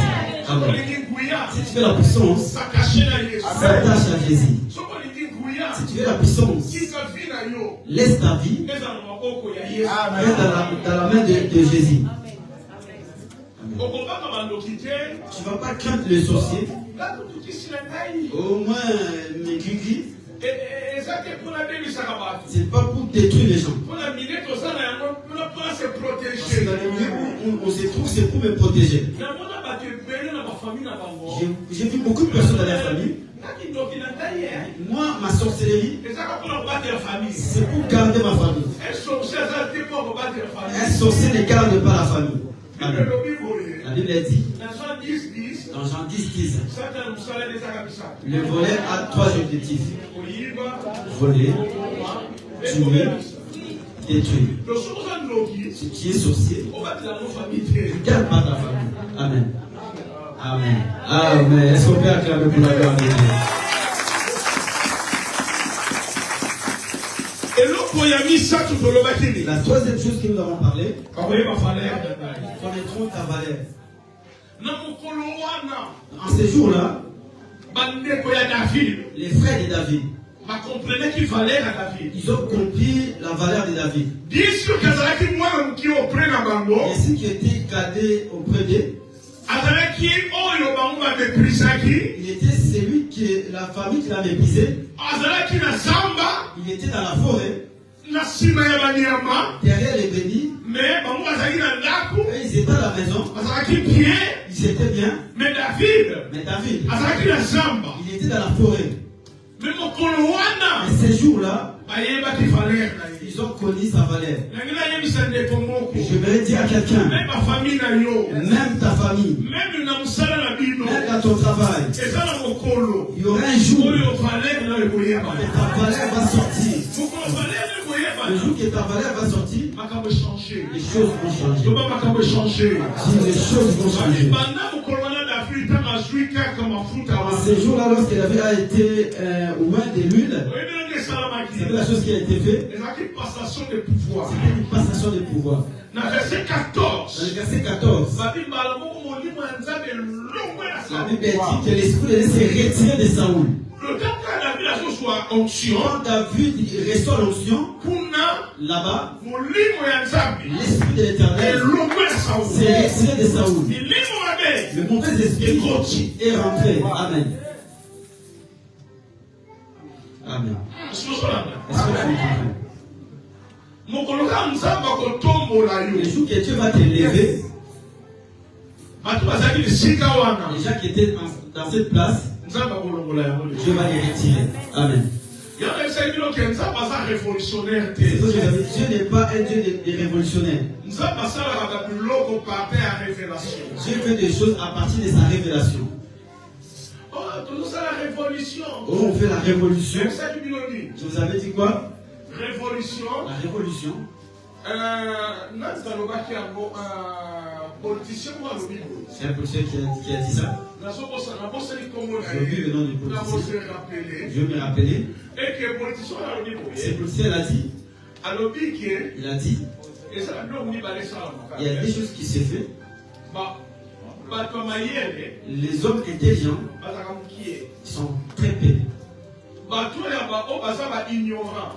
Amen. Si tu veux la puissance, s'attache à Jésus. Si tu veux la puissance, laisse ta vie dans la main de Jésus. Amen. Tu ne vas pas craindre les sorciers. Au moins, mes gris. C'est pas pour détruire les gens. Parce que dans les milieux où on se trouve, c'est pour me protéger. J'ai vu beaucoup de personnes dans la famille. Moi, ma sorcellerie, c'est pour garder ma famille. Un sorcier ne garde pas la famille. Amen. La Bible a dit, dans Jean 10, le volet a 3 objectifs. Voler, tuer, détruire. Si tu es sorcier, ne garde pas ta famille. Amen. Amen. Amen. Est-ce qu'on peut acclamer pour la gloire de Dieu? La troisième chose que nous avons parlé, connaîtrons ta valeur. En ces jours-là, les frères de David, ils ont compris la valeur de David. Et ce qui était gardé auprès d'eux, il était celui que la famille qui l'a méprisé. Il était dans la forêt, derrière les bénis. Et ils étaient à la maison. Ils étaient bien. Mais David, il était dans la forêt. Et ces jours-là, ils ont connu sa valeur. Je vais dire à quelqu'un, même ta famille, même dans ton travail, il y aura un jour où ta valeur va sortir. Le jour que ta valeur va sortir, les choses vont changer. Les choses vont changer. Ces jours-là, lorsque David a été loin de l'huile, c'est la chose qui a été faite. C'était une passation de pouvoir. Dans le verset 14, la Bible dit que l'esprit de Dieu s'est retiré de Saoul. Quand David reçoit l'onction, là-bas, l'esprit de l'Éternel s'est retiré de Saoul. Le mauvais esprit est rentré. Amen. Amen. Est-ce que tu comprends? Le jour que Dieu va te lever, les gens qui étaient dans cette place, Dieu va les retirer. Amen. Dieu n'est pas un Dieu de révolutionnaire. Dieu fait des choses à partir de sa révélation. Oh, on fait la révolution. Je vous avais dit quoi? Révolution. La révolution. C'est un politicien qui a dit ça. J'ai vu le nom du politicien. Je vais me rappeler. Ce politicien a dit. Il a dit. Il y a des choses qui se font. Les hommes intelligents sont très peu.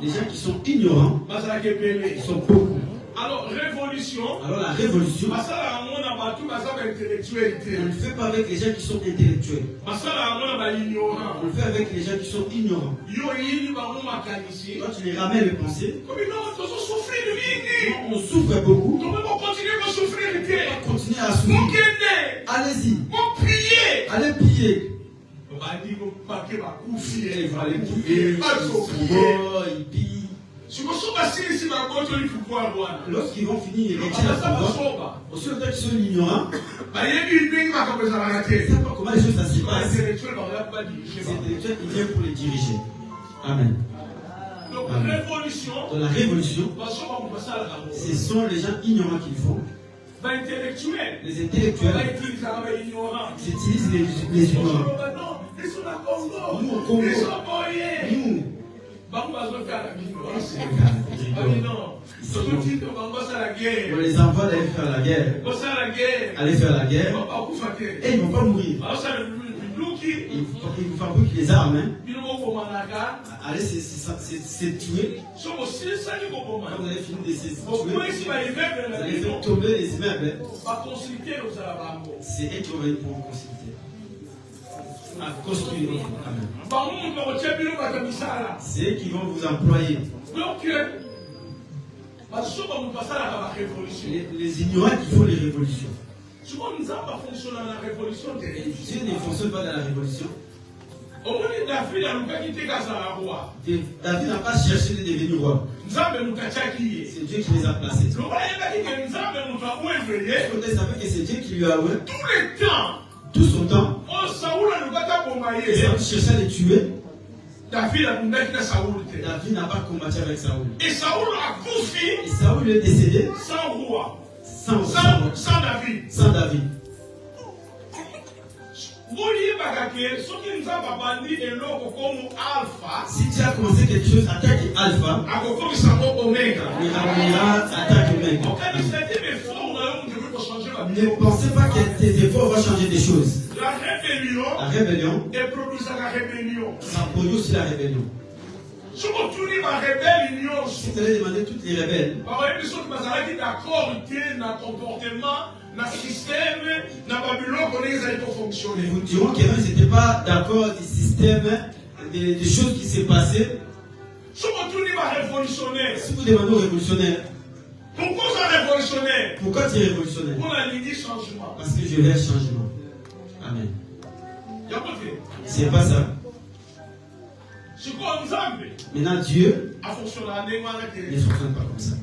Les gens qui sont ignorants sont beaucoup. Alors la révolution, on ne le fait pas avec les gens qui sont intellectuels. On le fait avec les gens qui sont ignorants. Quand tu les ramènes les pensées, on souffre beaucoup. On va continuer à souffrir. Allez-y. Allez prier. Il va aller prier. Il pille. Lorsqu'ils vont finir, ils retirent la pouvoir. Aussi longtemps qu'ils sont ignorants, ils ne savent pas comment les choses se passent. Les intellectuels, ils viennent pour les diriger. Amen. Amen. Dans la révolution, ce sont les gens ignorants qui le font. Les intellectuels, ils utilisent les ignorants. Nous, au Congo, nous, on les envoie d'aller faire la guerre. Aller faire la guerre. Et ils ne vont pas mourir. Il fabrique les armes. Hein. Allez, c'est tuer. Quand vous allez finir de se tuer, vous allez faire tomber les immeubles. C'est eux qui vont venir pour vous consulter. À construire. Amen. C'est eux qui vont vous employer. Les ignorants qui font les révolutions. Dieu ne fonctionne pas dans la révolution. David n'a pas cherché de devenir roi. C'est Dieu qui les a placés. Vous savez que c'est Dieu qui lui a oué. Tout son temps. Saoul cherchait à les tuer. David n'a pas combattu avec Saoul. Et Saoul est décédé sans roi. Sans David. Sans David. Si tu as commencé quelque chose, attaque Alpha. Il ramènera attaque Oméga. Ne pensez pas que tes efforts vont changer des choses. La rébellion. Ça produit aussi la rébellion. Si vous allez demander toutes les rebelles, vous diront qu'ils n'étaient pas d'accord du système, des choses qui s'est passées. Si vous demandez aux révolutionnaires, pourquoi tu es révolutionnaire? Parce que je veux un changement. Amen. C'est pas ça. Maintenant, Dieu ne fonctionne pas comme ça.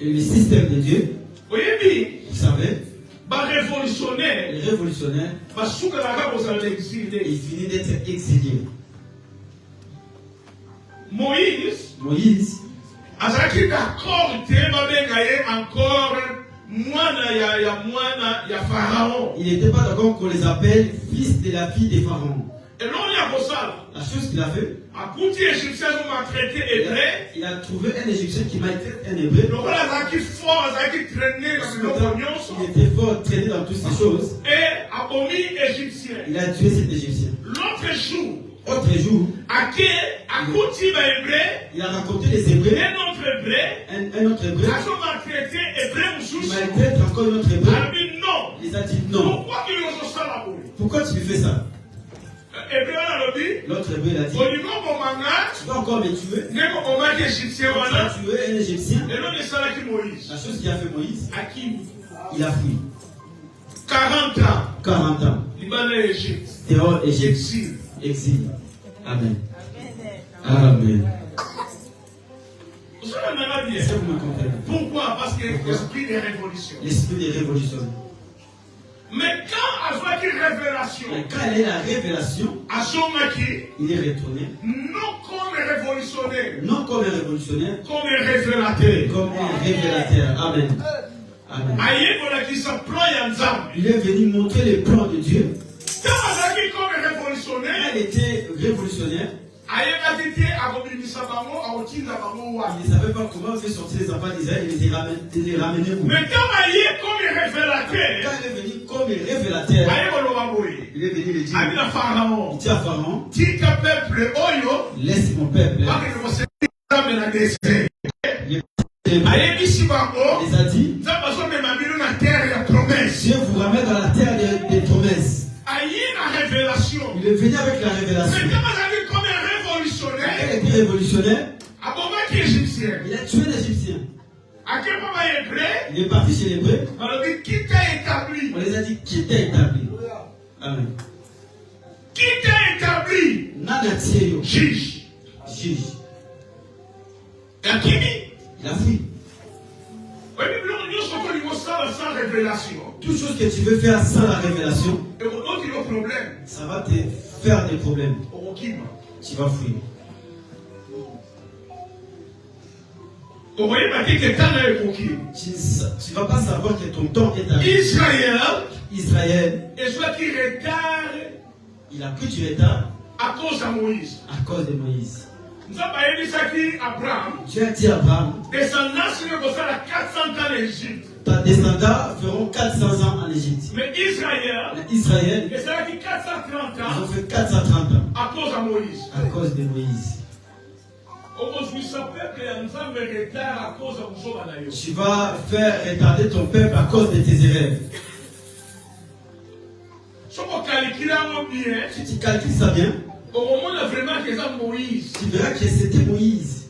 Et le système de Dieu, vous savez, les révolutionnaires, ils finissent d'être exilés. Moïse, il n'était pas d'accord qu'on les appelle fils de la fille des pharaons. La chose qu'il a fait, il a trouvé un Égyptien qui m'a été un Hébreu. Il était fort, traîné dans toutes ces choses. Il a tué cet Égyptien. Autre jour, il a rencontré les Hébreux. Un autre Hébreu. Il maltraite encore un autre Hébreu. Il a dit non. Pourquoi tu lui fais ça? L'autre Hébreu il a dit, tu vas encore me tuer. Tu as tué un Égyptien. La chose qu'il a fait Moïse, il a fui. 40 ans. Dehors Égypte. Exil. Amen. Amen. Est-ce que vous me comprenez? Pourquoi? Parce que l'esprit des révolutions. L'esprit des révolutions. Mais quand il y a la révélation, il est retourné. Non comme un révolutionnaire. Comme un révélateur. Amen. Amen. Il est venu montrer les plans de Dieu. Il était révolutionnaire. Il ne savait pas comment on fait sortir les enfants d'Israël et les ramener où. Mais quand il est venu comme révélateur, il est venu le dire. Il dit à Pharaon, laisse mon peuple. Il les a dit, Dieu vous ramène dans la terre des promesses. Il est venu avec la révélation. Il était révolutionnaire. Il a tué l'Égyptien. Il est parti chez l'Hébreu. On les a dit qui t'a établi. Amen. Qui t'a établi? Nanatieyo. Juge. Il a fui. Toute chose que tu veux faire sans la révélation, ça va te faire des problèmes. Tu vas fuir. Tu ne vas pas savoir que ton temps est arrivé. Israël, il a pris du retard à cause de Moïse. Dieu a dit à Abraham, ta descendants feront 400 ans en Égypte. Mais Israël, Israël, et ça fait 430 ils ans ont fait 430 ans à cause de Moïse. à cause de Moïse. Aujourd'hui, ça peuple est en train de retard à cause de Moussoubanayo. Tu vas faire retarder ton peuple à cause de tes erreurs. Si on calcule bien, Si tu calcules ça bien, au moment où vraiment que c'est Moïse, tu verras que c'était Moïse.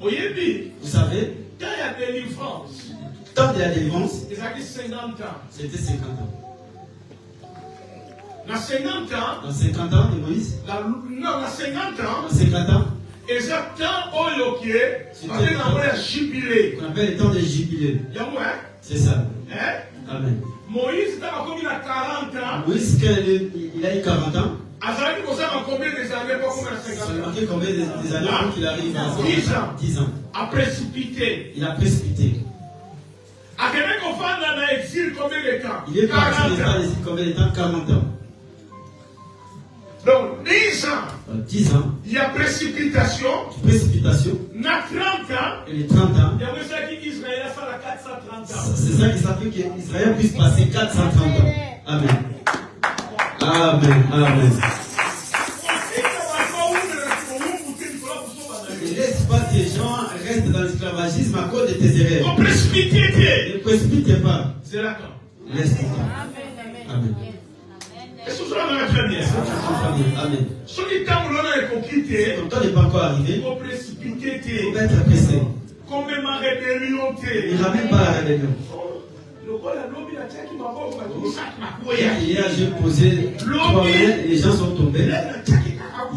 vous savez, Vous savez, quand il y a délivrance, temps de la délivrance, il a 50 ans. c'était 50 ans. Dans 50 ans, Dans 50 ans de Moïse, non, dans 50 ans, dans 50 ans, exactement où il est, on a jubilé. on appelle le temps de jubilé. C'est ça. Amen. Moïse, quand il a 40 ans, Moïse, quand il a eu 40 ans, Azali, vous savez combien des années pour combien de 50 ça a ans? marqué combien des années avant qu'il arrive à 10 ans. 10 ans. A précipité. Il a précipité. A quelqu'un qu'on fait dans l'exil combien de temps? Il est parti 40 de ans. l'état d'ici combien de temps? 40 ans. Donc, 10 ans, 10 ans, il y a précipitation. précipitation, Na 30 ans, et les 30 ans, il y a ça qui Israël a fait à 430 ans. c'est ça qui s'appelle qu'Israël puisse passer 430 ans. Amen. Amen. Amen. Ne laisse pas tes gens rester dans l'esclavagisme à cause de tes erreurs. On précipite. Ne précipite pas. C'est là quand. Laisse ton temps. Amen. Est-ce que vous en avez très bien? Amen. Ce qui temps où l'on a quitté, Ton temps n'est pas encore arrivé. il faut précipiter. Il faut être pressé. Comme ma rébellion. Il ne ramène pas la rébellion. Hier, j'ai posé 3 mains, les gens sont tombés.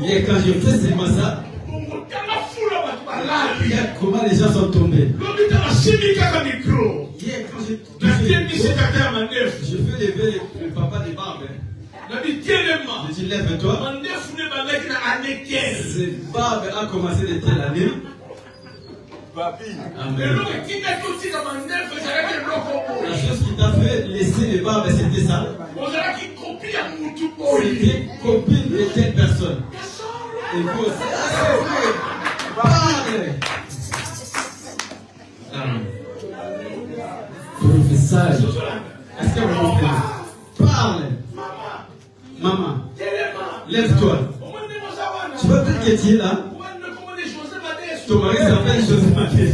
Hier, quand je fais seulement ça, regarde comment les gens sont tombés. Hier, quand je veux lever le papa de barbe, je dis lève-toi. Cette barbe a commencé de telle année. Amen. La chose qui t'a fait laisser les barbes, c'était ça. C'était copine de telle personne. Et vous aussi, c'est vrai. Parle. Amen. Professeur, est-ce que vous comprenez? Parle. Maman, lève-toi. Tu vois peut-être que tu es là. Ton mari s'appelle José Mathé.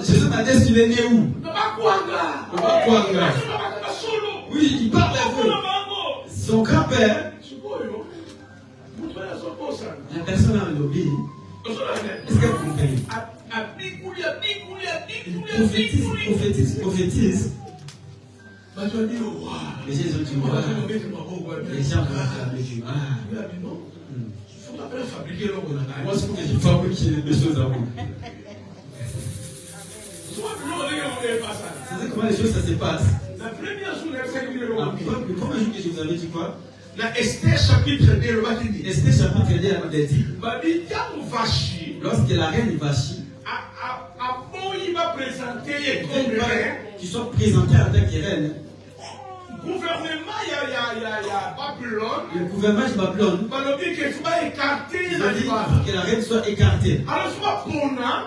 José Mathé, tu es né où? Au Bakwanga. Oui, il parle à vous. Son grand-père, la personne a un lobby. Est-ce que vous comprenez? Il prophétise. Les gens ont dit, les gens vont acclamer Dieu. Moi, c'est pour que je fabrique des choses à vous. Vous savez comment les choses ça se passe? La première jour, Le premier jour que je vous avais dit quoi? dans Esther chapitre 2, le bâti dit. Esther chapitre 2, elle m'a dit, lorsque la reine Vachi, il va présenter comme reine. qui sont présentés en tant que reine, Gouvernement, il y a Babylone. le gouvernement de Babylone, il il a dit que la reine soit écartée.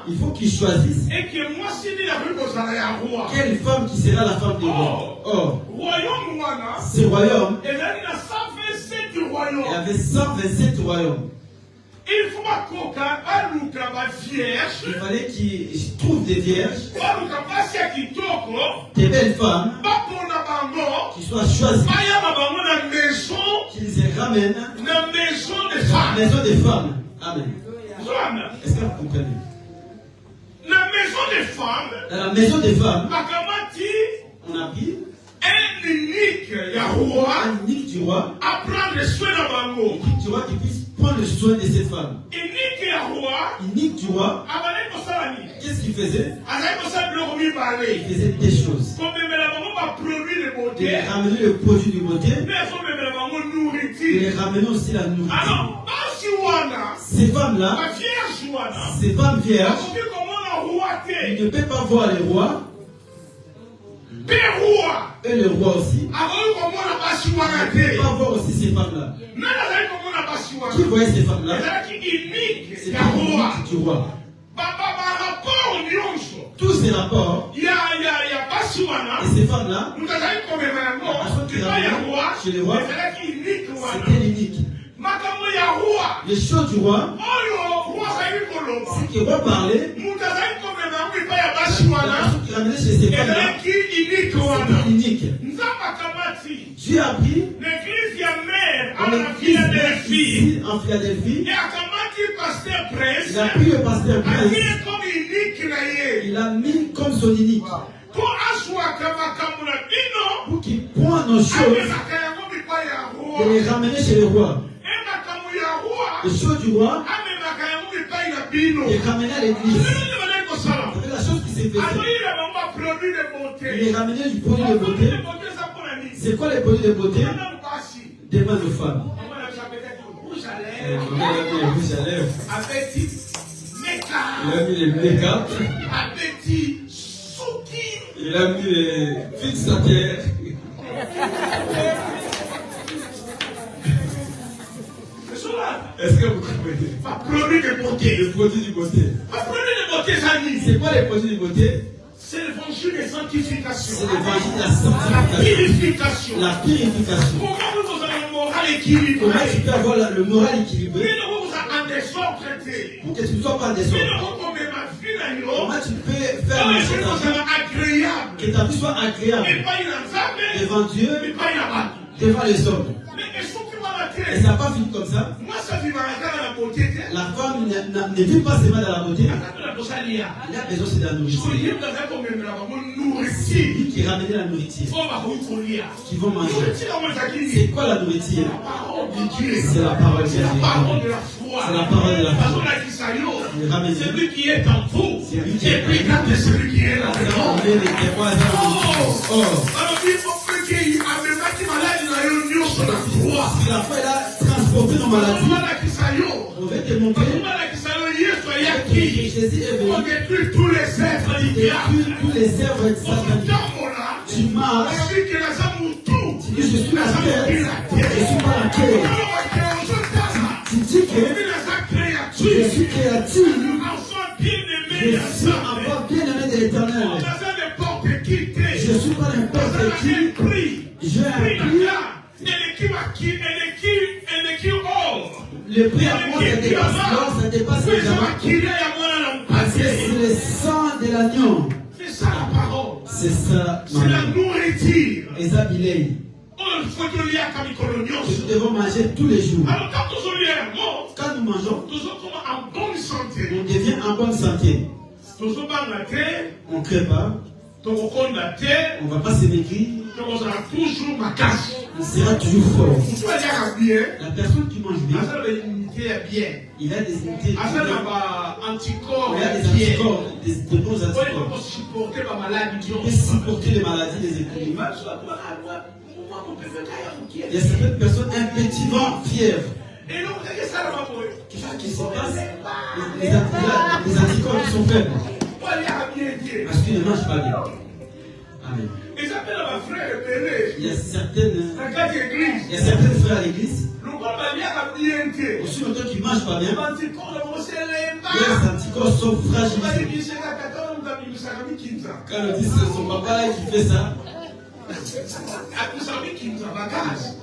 Il faut qu'il choisisse et que moi, si il a vu roi. quelle femme qui sera la femme du roi. Or, Royaume, ce royaume, il y a 127 il y royaumes. avait 127 royaumes. Il faut vierge. Il fallait qu'il trouve des vierges, Des des belles femmes, qui soient choisies, qu'ils les ramènent na maison de à la femmes. maison des femmes. Amen. Zoana. Est-ce que vous comprenez? Na maison des femmes, Dans la maison des femmes, Bakamati, on a pris un unique Yahoua un unique du roi, à prendre soin de Bango. unique du roi qui puisse prendre le soin de cette femme. Unique Yahoua, Unique du roi, Abane Kosalani. qu'est-ce qu'il faisait? Azay Kosal Blokomi Il Balé. faisait des choses. Comme même la maman va produire le Il beauté. ramenait le produit du beauté, Mais comme même la maman il nourriture. ramenait aussi la nourriture. Alors, Basiwana, Ces femmes-là, ma vierge Wana, ces femmes vierges, comment la roi ils ne peuvent pas voir les rois, Pérou. et le roi aussi. Avant comment la Ils Basiwana ne peuvent te. pas voir aussi ces femmes-là. Nana comment la Basiwana Qui voyait ces femmes-là? unique C'est ya pas roi. unique du roi. Rapport nyonso. Tous ces rapports Ya basi wana. et ces femmes-là, Mutazali komema yango. Kipa ya roi. chez les rois, Ezalaki unique wana. c'était unique. Makambo ya roi. Les choses du roi, Oyo roi zali koloba. c'est que le roi parlait, Mutazali komema yango kipa ya basi la wana. personne qui ramenait chez ces femmes-là, Ezalaki unique wana. c'était unique. Nzamba kamati. Dieu a pris L'église ya mère dans à la l'église Philadelphie. ici, en Philadelphie, Et akamati pasteur Prince. il a pris le pasteur Prince, Akile comme unique na ye. il l'a mis comme son unique, Pour aswaka makambo na bino. pour qu'il pointe nos choses Amemaka yango bipa ya et roi. les ramener chez le roi. Et makambo ya roi. Les choses du roi, Amemaka yango bipa ya bino. les ramener à l'église. Nini balai kosala? C'est la chose qui s'est faite. Azoyila bango produit de Il beauté. les ramenait du produit de beauté. Produit de beauté eza mpona nini? C'est quoi les produits de beauté? Madame basi. Des mains de femmes. Maman a peut-être rouge à Il lèvres. a mis les rouges à lèvres. Avec make-up. Il a mis les make-up. Avec souki. Il a mis les fixateurs. C'est cela. Est-ce que vous comprenez? Pas produit de beauté. Les produits de beauté. Pas produit de beauté, ça dit. C'est quoi les produits de beauté? C'est l'évangile de sanctification. C'est l'évangile de la La sanctification. purification. La purification. Comment vous avez un moral équilibré? Comment tu peux avoir le moral équilibré Mais nous vous en désordre traité. pour que tu ne sois pas Mais désordre? nous vous mettez ma vie là, yo. Comment tu peux faire Dans en les sorte choses agréables. que ta vie soit Et agréable pas une ensemble. devant Mais Dieu, pas une abat. devant les hommes? Mais est-ce que tu m'as Et raté? ça n'a pas fini comme ça. Moi, ça vit dans la beauté. La femme ne vit pas seulement dans la beauté. La bosalia. Il a besoin aussi de la Je nourriture. veux dire, dans un combien de la C'est nourriture. lui qui ramène la nourriture. Oh, bah, oui, faut lire. Qui vont manger. Nourriture, comment ça dit? C'est quoi la nourriture? Parole de Dieu. C'est la parole de C'est Dieu. la parole de la foi. C'est la parole de la foi. Parce qu'on a dit ça, yo. Il ramène. C'est lui qui est en vous. C'est lui qui Et est puis, quand c'est celui qui est là. On met les témoignages. Oh. Alors, il faut que il amène qui malade dans le lieu sur la foi. Si la foi est là, transporter nos maladies, On a dit ça, yo. on va te montrer On a dit ça, yo. Soyez que qui? Jésus est On venu détruit tous les êtres du diable. détruire tous les œuvres sataniques. Tu marches, tu dis je suis la terre, je suis pas la terre. Tu dis que je suis créatif, je suis enfant bien-aimé de l'éternel. Je suis pas n'importe qui, j'ai un prix. Le prix à moi, ça dépasse l'or, ça dépasse les diamants. Parce que c'est le sang de l'agneau. C'est ça la parole. C'est ça, C'est la nourriture. Esabilei. Oh, il faut que l'on y a comme Nous devons manger tous les jours. Alors, quand nous sommes un mot, Quand nous mangeons, nous sommes en bonne santé. on devient en bonne santé. Nous sommes en la terre, On ne crée pas, nous sommes la terre, on ne va pas se maigrir, nous sommes toujours ma casse. on sera toujours fort. Vous pouvez dire bien, La personne qui mange bien, à cette unité est bien. il a des unités, À cette anticorps il a des est bien. anticorps, de bons Oui, il anticorps. faut supporter ma maladie. Il peut supporter les maladies, les épidémies. Il y a certaines personnes un petit vent fièvre. Et donc, c'est ça la parole. Qu'est-ce qui se passe? Les anticorps qui sont faibles. Parce qu'ils ne mangent pas bien. Amen. Et ça fait ma frère Pélé. Il y a certaines frères à l'église, aussi longtemps qu'ils ne mangent pas bien, les anticorps sont fragilisés. Quand on dit c'est son papa qui fait ça,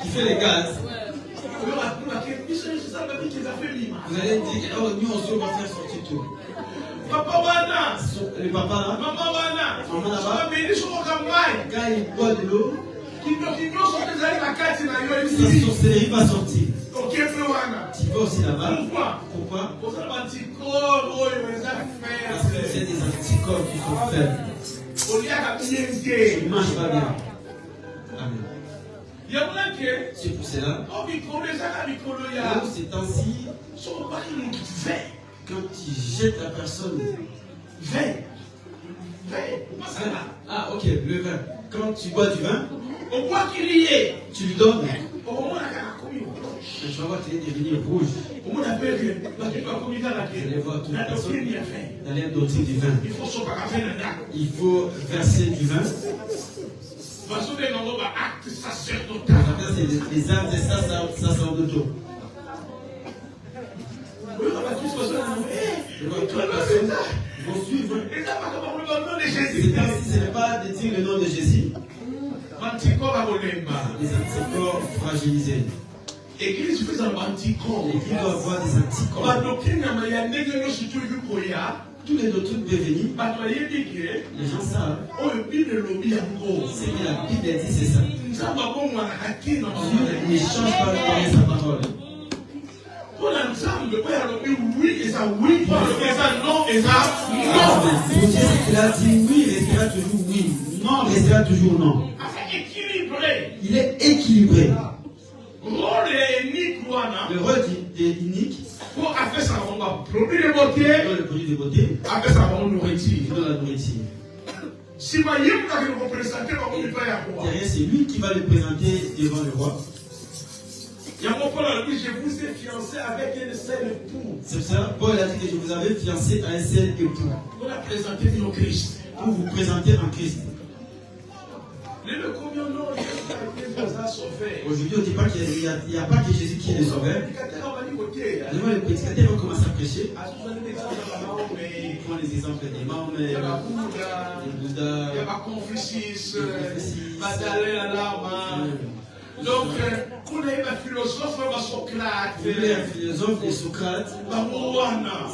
qui fait les gaz, vous allez dire, oh, nous aussi on va faire sortir tout. Le papa là, maman là-bas, quand il boit de l'eau, sa sorcellerie va sortir. Tu vas aussi là-bas. Pourquoi? Parce que c'est des anticorps qui sont faibles. Tu ne manges pas bien. Amen. C'est pour cela, là où ces temps-ci, quand tu jettes la personne, ah ok, le vin. Quand tu bois du vin, tu lui donnes. Tu vas voir qu'il est devenu rouge. Vous allez voir toute personne d'aller à d'autres du vin. Il faut verser du vin. C'est les actes sacerdotaux. D'autres personnes vont suivre. C'est comme si ce n'est pas de dire le nom de Jésus. Les anticorps fragilisés. L'église fait un anticorps. L'église doit avoir des anticorps. Tous les doctrines peuvent venir. Les gens savent. C'est que la Bible a dit, c'est ça. Dieu ne change pas sa parole. Pour Dieu, il a dit oui, il restera toujours oui. Non, il restera toujours non. Il est équilibré. Le rôle est unique. Pour faire ça, on va produire de Dans beauté. le produit de beauté. Après ça, on va nourriture. Dans la nourriture. Si ma yem n'a que vous présenter, on va faire quoi? Derrière, c'est lui qui va le présenter devant le roi. Il y a mon Paul a dit, je vous ai fiancé avec une seule épouse. C'est ça, Paul a dit que je vous avais fiancé à un seul époux. On a présenté nos Christ. Pour vous présenter en Christ. Aujourd'hui, on ne dit pas qu'il n'y a pas que Jésus qui est le sauveur. Devant les prédicateurs, on commence à prêcher. Ils prennent les exemples des Mahomet, des Bouddha, des Confucius, Madalena Lama. Donc, on a eu un philosophe, Socrate. Un philosophe de Socrate.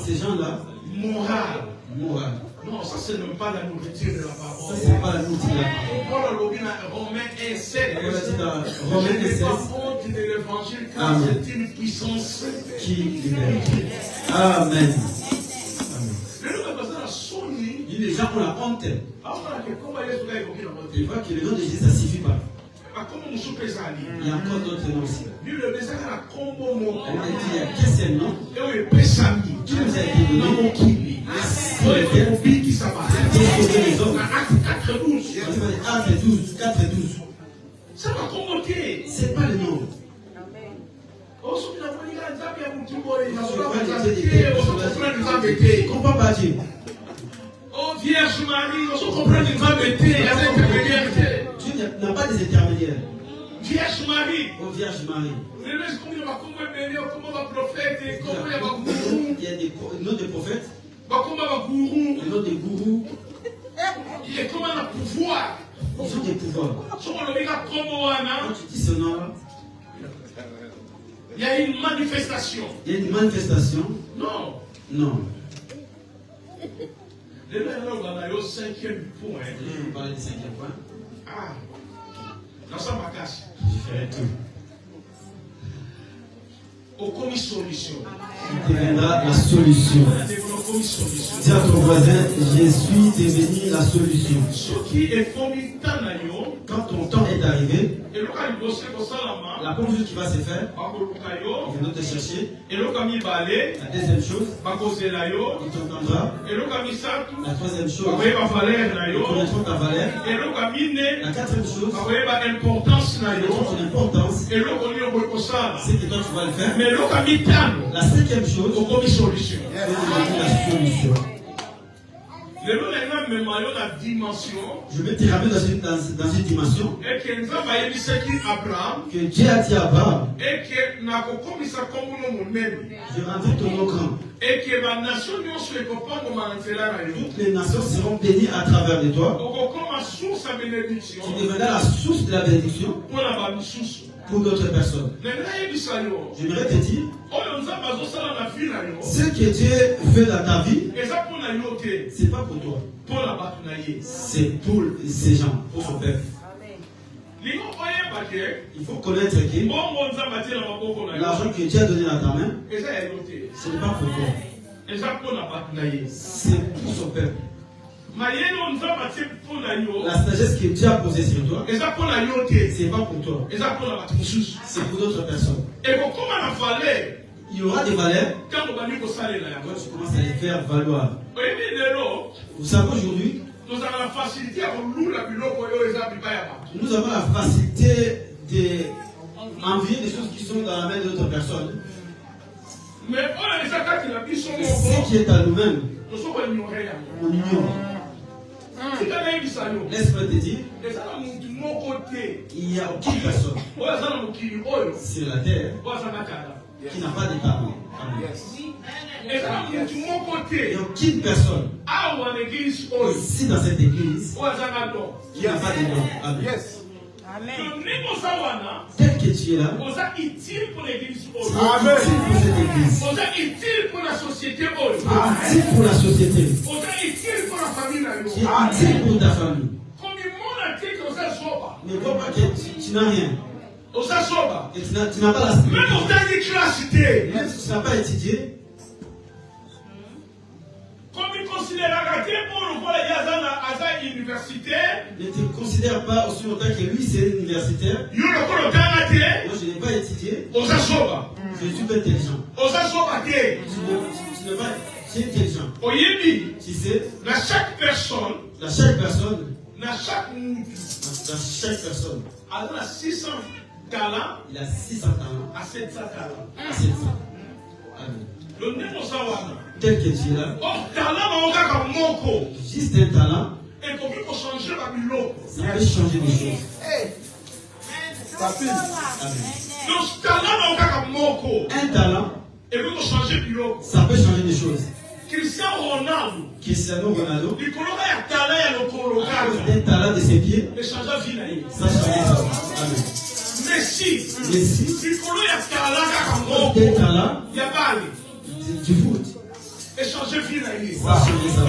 Ces gens-là, moral. Non, ça c'est même pas la nourriture de la parole. Ça c'est pas la nourriture de la parole. Paul dans Romains 1:7. Romains 1:7. Honte de l'évangile car c'est une puissance qui libère. Amen. Les gens ont la honte. Ils voient que le nom de Jésus, ça ne suffit pas. Il y a encore d'autres noms aussi. Il y a qu'un seul nom qui nous a été donné. Qui sauver les hommes. Acte 12. Ça va convoquer. C'est pas le nom. Je comprends pas Dieu. Oh Vierge Marie, on se comprend une femme était. Dieu n'a pas des intermédiaires. Vierge Marie. Oh Vierge Marie. Il y a des noms de prophètes. Les noms de gourous. Il est comme un pouvoir. Ils ont des pouvoirs. Quand tu dis ce nom-là, il y a une manifestation. Il y a une manifestation. Non. Non. Le cinquième point. On parlait du cinquième point. Ah. Dans sa macasse. Je ferai tout. Au commis solution. Il deviendra la solution. Dis à ton voisin, je suis devenu la solution. Quand ton temps est arrivé, la première chose qui va se faire, il va te chercher. La deuxième chose, il t'entendra. La troisième chose, ils connaîtront ta valeur. La quatrième chose, ils connaîtront ton importance. C'est que toi tu vas le faire. La cinquième chose, c'est solution. La solution. Je vais te ramener dans une dimension que Dieu a dit à Abraham. Je rendrai ton nom grand. Toutes les nations seront bénies à travers de toi. Tu deviendras la source de la bénédiction pour d'autres personnes. J'aimerais te dire, ce que Dieu veut dans ta vie, ce n'est pas pour toi. C'est pour ces gens, pour son peuple. Il faut connaître que l'argent que Dieu a donné dans ta main, ce n'est pas pour toi. C'est pour son peuple. La sagesse que Dieu a posée sur toi, ce n'est pas pour toi. C'est pour d'autres personnes. Il y aura des valeurs quand tu commences à les faire valoir. Vous savez aujourd'hui, nous avons la facilité d'envier des choses qui sont dans la main d'autres personnes. Mais ce qui est à nous-mêmes, on ignore. Laisse-moi te dire, il n'y a aucune personne sur la terre qui n'a pas d'état. Et aucune personne ici dans cette église qui n'a pas de don. Amen. Yes. Tel que tu es là, Osa utile pour l'église. tu es utile pour cette église. Osa utile pour la société. Tu es utile pour la société. Osa utile pour la famille. Tu es utile pour ta famille. Comme le monde entier que Osa soba. Mais comment que tu n'as rien. Osa soba. Et tu n'as pas la Même spiritualité. Osa dit que la cité. Même si tu n'as pas étudié, Comme il considère que pour le voir à l'université, ne te considère pas aussi longtemps que lui c'est universitaire. il y a le Moi je n'ai pas étudié. Osa soba. Je suis pas intelligent. Osa soba. Tu n'es pas intelligent. Oyebi. Tu sais, Dans chaque personne, dans chaque personne, dans chaque monde, dans chaque personne, elle a 600 talents il a 600 talents à 700 talents. à 700. Amen. Le nez au sawana. Tel que tu es là, Or, talent va encore moko. juste un talent, Et comme il faut changer la bilo. ça peut changer des choses. Papi. Amen. Donc, talent va encore moko. Un talent, Et il faut changer bilo. ça peut changer des choses. Cristiano Ronaldo. Cristiano Ronaldo, Il coloque un talent et le coloque. un talent de ses pieds, Et change la vie. ça change ça. Amen. Messi. Messi, Il coloque un talent comme un moko. talent Il y a pas. du foot, Et changer vie. ça change ça.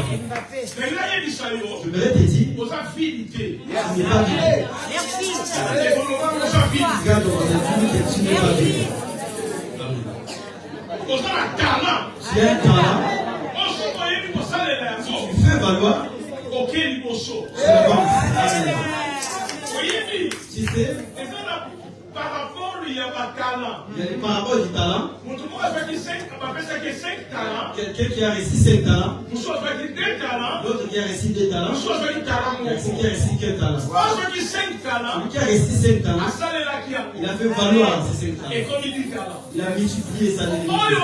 Mais là, il y a des saluts. Je voudrais te dire, Aux affinités. tu n'es pas vivre. Regarde, on a dit que tu n'es pas vivre. Amen. Aux talent. Tu as un talent, On se voyait pour ça les lèvres. tu fais valoir, Ok, il faut chaud. tu avances. Amen. Voyez-vous. Tu sais, Et donc, par rapport, il y a un talent. il y a des paraboles du talent. Mon tout le monde a fait 5 talents. Quelqu'un qui a réussi 5 talents, Nous sommes fait 2 talents. l'autre qui a réussi 2 talents, Nous sommes fait talent. celui qui a réussi 1 talent. Moi, je dis 5 talents. Celui qui a réussi 5 À talents, ça, là qui a. il a fait valoir ces 5 Et talents. comme il dit talent. Il a multiplié sa Oh, il divinité. a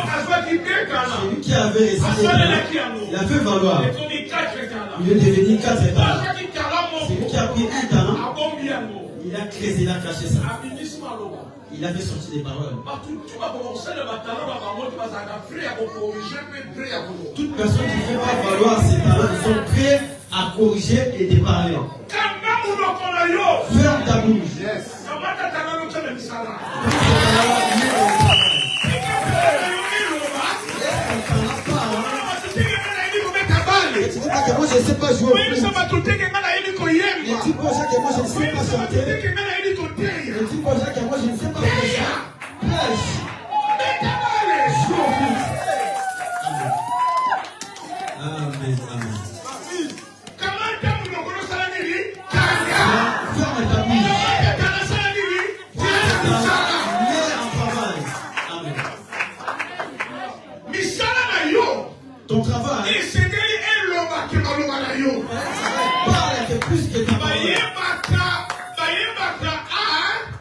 fait 2 talents. Celui qui avait réussi À 2 ça, là talents, qui a. il a fait valoir. Et comme il dit 4 talents. Il est devenu 4 Moi, talents. je dis talent, Celui qui mon a pris 1 talent, à combien, mon il a créé, il a caché ça. Abinissement, là. Il avait sorti des paroles. Tu vas commencer le talent, tu vas s'agafrer à corriger, mais prêt à vous. Toute personne qui ne fait pas valoir ses talents, ils sont prêts à corriger et de parler. Ferme ta bouche. Yes. Tu dis pas que moi je ne sais pas jouer au foot. Tu Tu dis pas que moi je ne sais pas chanter. Tu dis pas que moi je ne sais pas chanter. Prêche. Joue au foot. Amen. Amen. Ferme ta bouche. Mets en travail. Amen. Ton travail parle que plus que ta parole.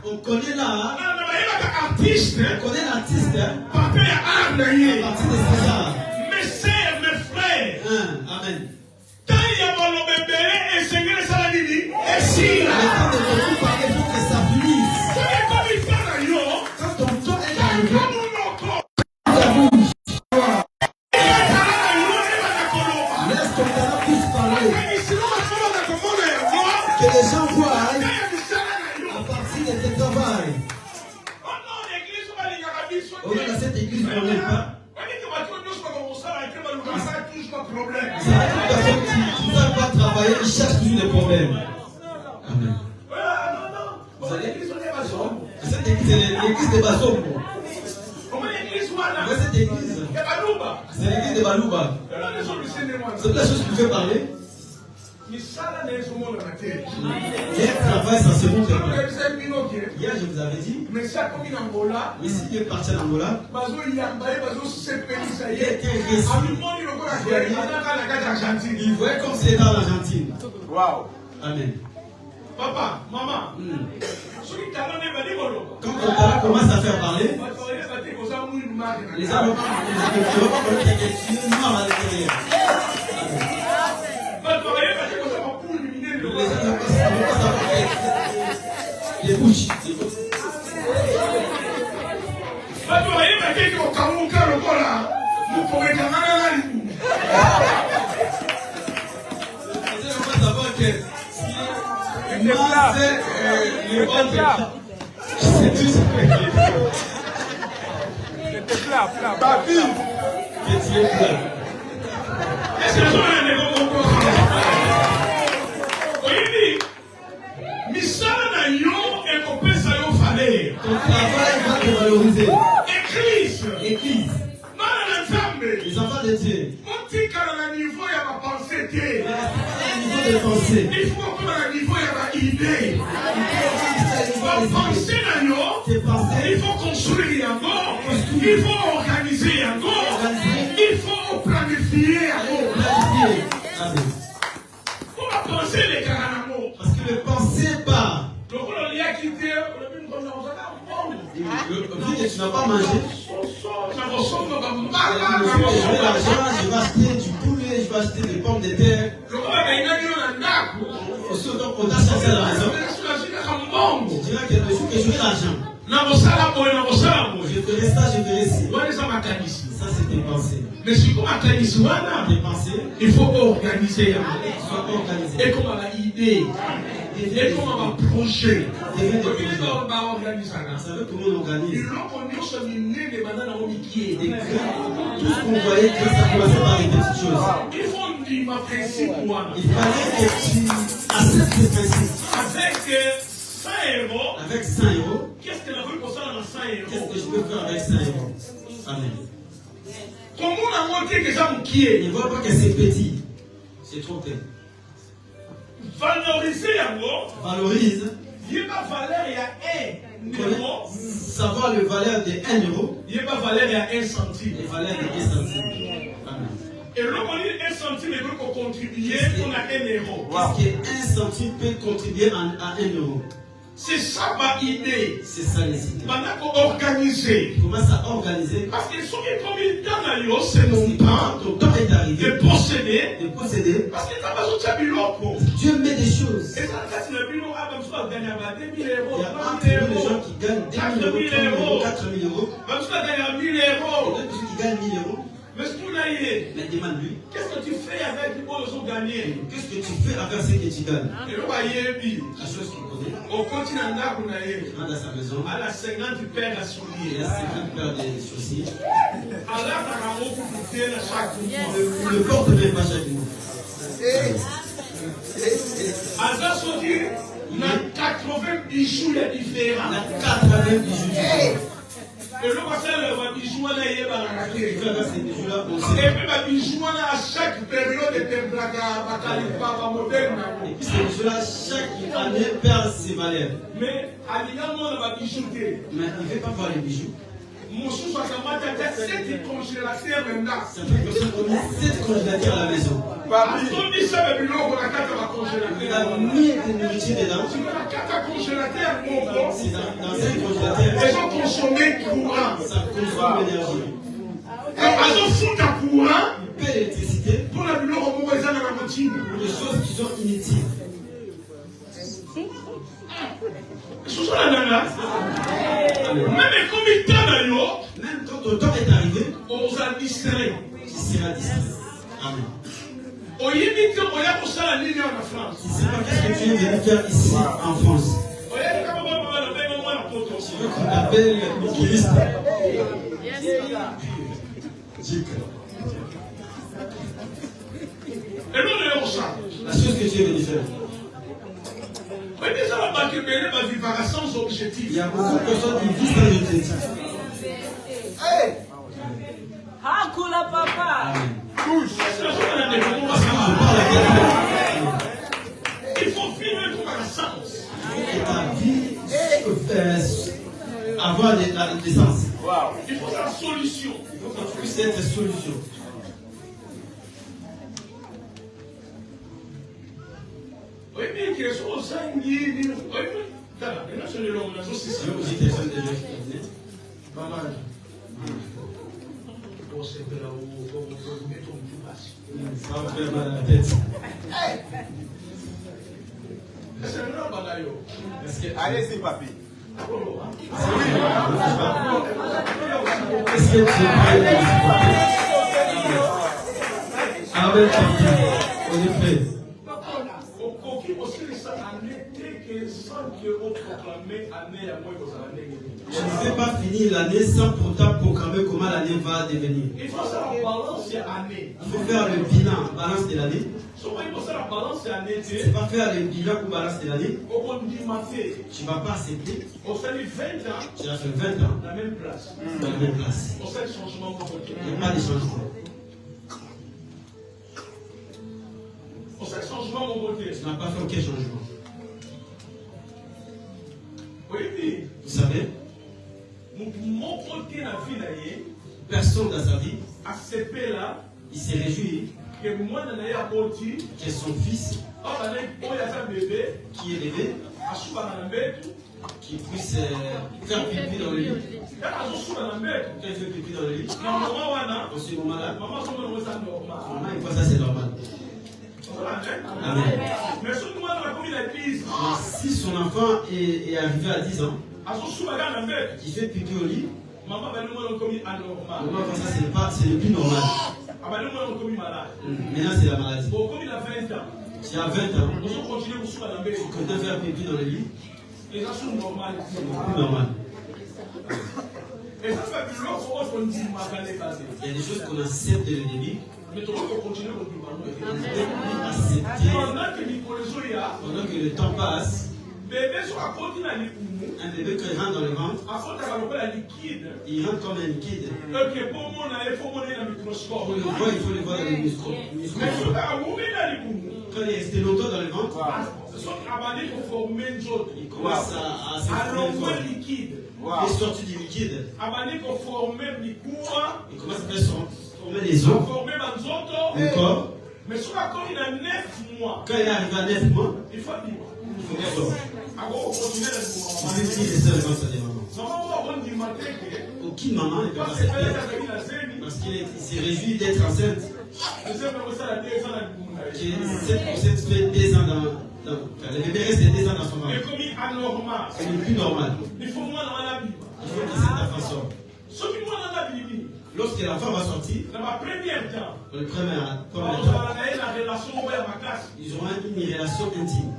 On connaît là, on connaît l'artiste à partir de ses arts. Mes frères, Amen. quand il y a mon bébé et Seigneur, ça l'a dit, et si Le là, temps de beaucoup parler, il faut que ça finisse. comme il parle à yo, Quand ton temps est arrivé, comme on entend, ta bouche, il y a un talent à yo, il va la colomba. laisse ton talent plus parler. Mais sinon, on va faire comme on est à moi. Que les gens voient Quand il y a du talent à yo, à partir de tes travail. oh non, l'église, on va les garder sur Au lieu de cette église, on ne pas. on dit que ma tour, nous sommes comme ça, et que ma loupa, ça a toujours un problème. C'est la toute personne qui ne va pas travailler, il cherche toujours des problèmes. Amen. Non, non. Bon, l'église, on est à son. Cette église, c'est l'église de Basom. Comment l'église, voilà. Ouais, cette église, Il y a pas loupa. c'est l'église de Balouba. Et là, les autres, c'est des moines. C'est la chose qui fait parler. Mais ça, là, les hommes, on a terre. Hier, travail, ça se montre pas. Hier, je vous avais dit, Mais ça, comme il est en Angola, mais s'il est parti en Angola, bazo yambaye, bazo sepeli, ça y il est. était réussi. Amimoni, le gars, il y a la carte Argentine. Il voyait comme c'était dans l'Argentine. Wow. Amen. Papa, maman, celui qui t'a donné, il dit, bon, Quand ton talent commence à faire parler, les gens vont pas connaître qu'il est noir à l'intérieur. Les gens vont pas savoir les bouches. Bato, il y a des gens qui ont les autres. C'est tout ce que C'était plat. Papi. tu es plat. Est-ce que les gens ont un égo? Oui, misala na yo ekopesa yo valeur. Ton travail va te valoriser. Église. Bana na Nzambe. Les enfants de Dieu. Motikala na niveau ya ba pensée te. Niveau de pensée. Il faut que na niveau ya ba idée. Ba pensée na yo. Tes pensées. Il faut construire yango. Il faut organiser yango. Il faut planifier yango. Planifier. Amen. Pour la pensée les caranamo. Parce que le pensée part. Donc on y a quitté. Vu que tu n'as pas mangé, je vais l'argent, je vais acheter du poulet, je vais acheter des pommes de terre. Donc on t'a cherché à la maison. Tu diras que le jour que j'aurai l'argent, je ferai ça, je ferai ci. Ça c'est tes pensées. Mais si vous avez Tes pensées, il faut organiser. soient organisées. Et comme une idée. Et comme un projet. Vous savez comment on organise. Tout ce qu'on voyait, que ça commençait par des petites choses. Il faut dire ma principe. Il fallait que tu acceptes tes principes. Avec 100 euros. Avec 100 euros, Qu'est-ce que nous pouvons faire dans 100 qu'est-ce euros? que je peux faire avec 100 euros? Amen. Comment on a montré que ça me qui est? Ne vois pas que c'est petit. C'est trop petit. Valoriser yango. Valorise. Il n'y a pas valeur, il y a 1 euro. Savoir le valeur de 1 euro Il n'y a pas valeur, il y a 1 centime. et valeur de 1 centime. Amen. Et là, on dit 1 centime et pour contribuer, on a 1 euro. Qu'est-ce que 1 centime peut contribuer à 1 euro? C'est ça ma idée. C'est ça les idées. Maintenant, organiser. Commence à organiser. Parce qu'ils sont combien de temps, c'est mon temps Ton temps est arrivé de posséder. de posséder. Parce que t'as besoin de biloko. Dieu met des choses. Et ça, c'est le biloko, comme ça, gagner 2 000 euros. Il y a entre nous les gens qui gagnent 2 000 euros, 4 000 euros. Comme ça, gagner 1 000 Et euros. d'autres qui gagnent 1 000 euros. Mais ce qu'on a eu, Mais demande-lui, qu'est-ce que tu fais avec les gens qui ont gagné? qu'est-ce que tu fais avec ce que tu gagnes? Et là, La chose qu'il connaît, au continent, on a eu. il rentre à sa maison. À la 50 paires à Il souliers. a 50 paires de chaussures. À la parole, pour goûter chaque mois. Il ne porte même pas chaque mois. À la sortie, il y a 80 bijoux différents. Il a 80 bijoux. Et le passage, le bijou, là, il est dans la Il fait avec ces bijoux-là, on Et sait. puis, le bijou, là, à chaque période, il était blague à Califa, moderne. Et puis ces bijoux-là, chaque année perd ses valeurs. Mais, à l'IAMO, le bijou, Mais il ne veut pas voir les bijoux. mon sous à la 7 congélateurs maintenant. Ça fait que personne connaît 7 congélateurs à la maison. On dit ça, mais on a 4 Il a congélateurs. mis des nourritures dedans. Tu as 4 congélateurs, mon gars. C'est dans 5 Ils congélateurs, ont consommé courant. ça consomme l'énergie. Ils ont foutu un courant Il paie l'électricité pour la bureau au moment où ils ont la routine. pour des choses qui sont inutiles. Ce sont la nana. Même comme il t'a d'ailleurs, Même quand ton temps est arrivé, on vous a distrait. tu seras distrait. Amen. Au Yémen, on y a pour ça la ligne en France. Tu ne sais pas qu'est-ce que tu es venu faire ici en France. On y a quand même pas la potence. Tu veux qu'on appelle Mickéliste. Et nous, on est au ça. La chose que tu es venu faire. Mais déjà, la banque est va vivre sans objectif. Il y a beaucoup de personnes qui vivent sans objectif. Hakula papa. Amen. C'est la chose qu'on a développée. Je parle à quelqu'un. Il faut vivre pour la sens. Et ta vie avoir des sens. Il faut la solution. Il faut que tu puisses être solution. Oui, mais qu'il soit au sein, oui, mais là, c'est le long, là, c'est ça. Je vous dis quelque chose de Dieu qui est Pas mal. Pour se faire là-haut, pour vous mettre au bout basse. ça va faire mal à la tête. C'est un grand bagaille. Allez-y, papi. Est-ce que tu es prêt à Amen, papi. On est prêt. Au coquille aussi, ça en était que Je ne vais pas finir l'année sans pourtant proclamer comment l'année va devenir. Il faut faire la balance année. Il faut faire le bilan, balance de l'année. Il faut faire la balance année. C'est pas faire le bilan ou balance de l'année. Tu ne vas pas accepter. On fait 20 ans. Tu as fait 20 ans. La même place. Dans la même place. On fait le changement pour côté. Il n'y a pas de changement. On fait le changement mon côté. Tu n'as pas fait aucun changement. Oui. Vous savez, mon côté la vie là, personne dans sa vie, à CP là, il s'est réjoui que moi que son fils, qui est élevé, qui puisse faire pipi dans le lit. Quand il fait pipi dans le lit, en ce moment-là, maman, il voit ça, c'est normal. Amen. Mais si son enfant est arrivé à 10 ans, il fait pipi au lit, maman voit ça, c'est le plus normal. Maintenant, c'est la maladie. Si à 20 ans, tu continues à faire pipi dans le lit, c'est le plus normal. Il y a des choses qu'on accepte dès le début. Mais tu vas continuer à accepter. Pendant que le temps passe, un bébé qui rentre dans le ventre, il rentre comme un liquide. Pour le voir, il faut le voir dans le microscope. Quand il est resté longtemps dans le ventre, il commence à se former liquide. Il est sorti du liquide. Il commence à faire former les os, le corps. Mais quand il a 9 mois, quand il est arrivé à 9 mois, il faut dire. Il faut sortir. Il faut dire les seuls comme ça des mamans. Aucune maman ne peut pas s'accepter parce qu'il s'est réjoui d'être enceinte. Cette fait 2 ans dans le bébé reste 2 ans dans son ventre. C'est le plus normal. Il faut que cette enfant sorte. Lorsque l'enfant va sortir, dans le premier temps, ils auront une relation intime.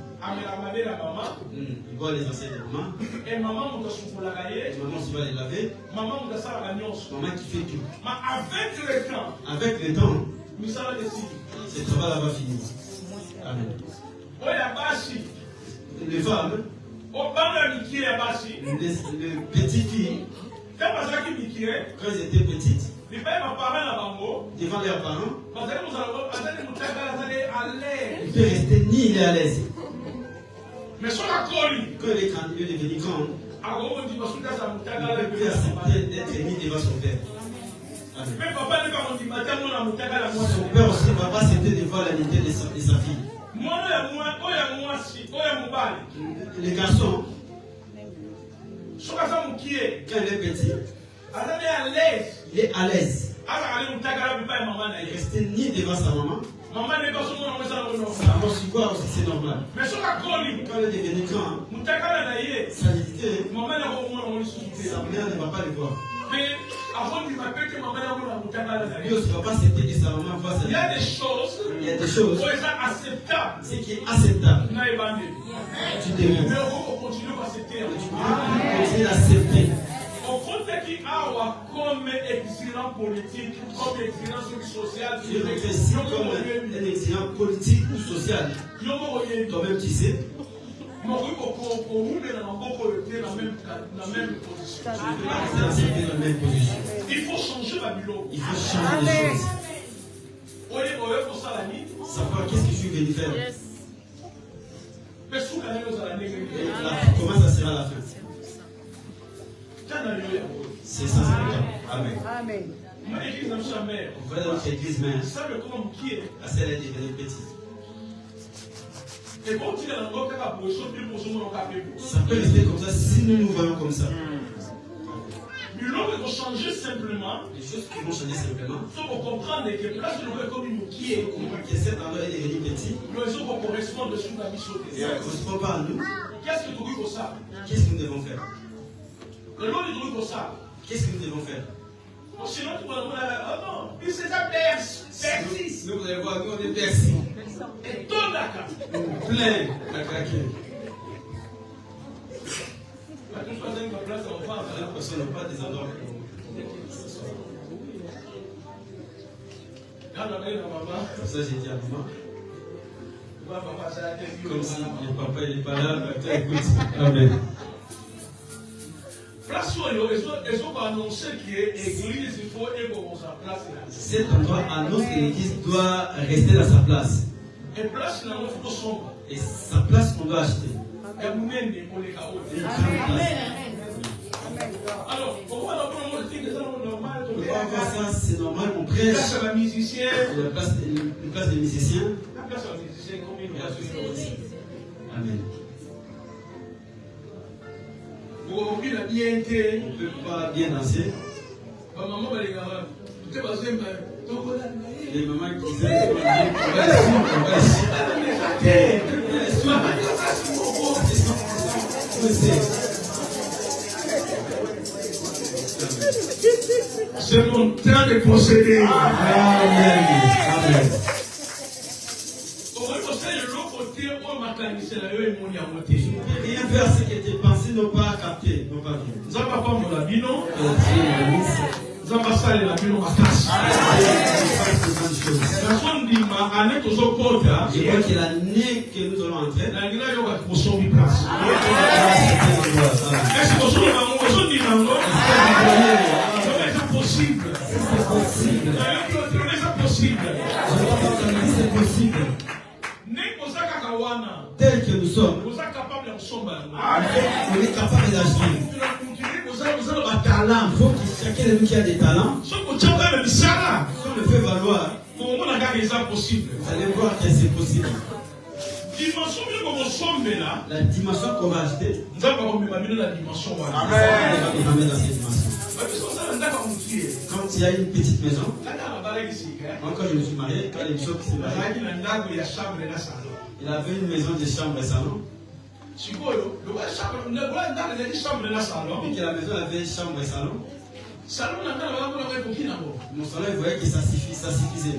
Ils voient les anciens de maman. Et maman se va les laver. Maman qui fait tout. Avec le temps, ce travail va finir. Amen. Les femmes, les petites filles, quand elles étaient petites, devant leurs parents, ils peuvent rester ni il est à l'aise. Mais sur la colle, quand il est grand, il est devenu grand, il peut accepter d'être mis devant son père. Amen. Son père aussi ne va pas accepter de voir la nudité de sa fille. Les garçons, quand il est petit, il est à l'aise. Il ne reste ni devant sa maman. Maman sur quoi aussi c'est normal. Mais sur la colle, quand il est devenu grand, sa nudité, sa mère ne va pas le voir. Lui aussi ne va pas accepter que sa maman voit sa nudité. Il y a des choses ce qui est acceptable. Tu demandes. Mais on continue à accepter. Tu continues à accepter. Au compte qui a comme excellent politique, comme excellent social, comme un excellent politique ou social. Toi-même tu sais. Il faut changer Babylone. Il faut changer les choses. Savoir qu'est-ce que je suis venu faire. Comment ça sera la fin? C'est ça, c'est Amen. Amen. On va dans notre église, mais la celle est devenue petite. Ça peut rester comme ça si nous nous voyons comme ça. Les choses qui vont changer simplement. Pour comprendre que cet endroit est devenu petit. Ne correspond pas à nous. Qu'est-ce que nous devons faire? Qu'est-ce que nous devons faire? Sinon, tu vas voir, oh non, il s'est Persis. Nous, vous allez voir, nous, on est Persis. Et ton Dakar. Plein à craquer. certaines personnes n'ont pas des endroits pour s'asseoir. Comme ça, j'ai dit à maman. Comme si le papa n'est pas là, écoute. Amen. Cet endroit annonce que l'église doit rester dans sa place. Et sa place qu'on doit acheter. Une grande place. Alors, pourquoi ça, c'est normal, on prêche. La musicien. Une place de musicien. La place de musicien, combien il y a? Amen. On ne peut pas bien danser. Les mamans qui disaient c'est mon temps de posséder. Amen. Amen. Rien faire ce qui était pensé, non pas capté, non pas vu. Je vois que l'année que nous allons entrer, c'est possible. Tel que nous sommes, on est capable d'agir. Il faut que chacun de nous qui a des talents, si on le fait valoir, vous allez voir que c'est possible. La dimension qu'on va acheter, quand il y a une petite maison, quand je me suis marié, quand les gens qui s'est marié, il avait une maison de chambre et salon. Et que la maison avait chambre et salon. Mon salon, il voyait que ça suffisait.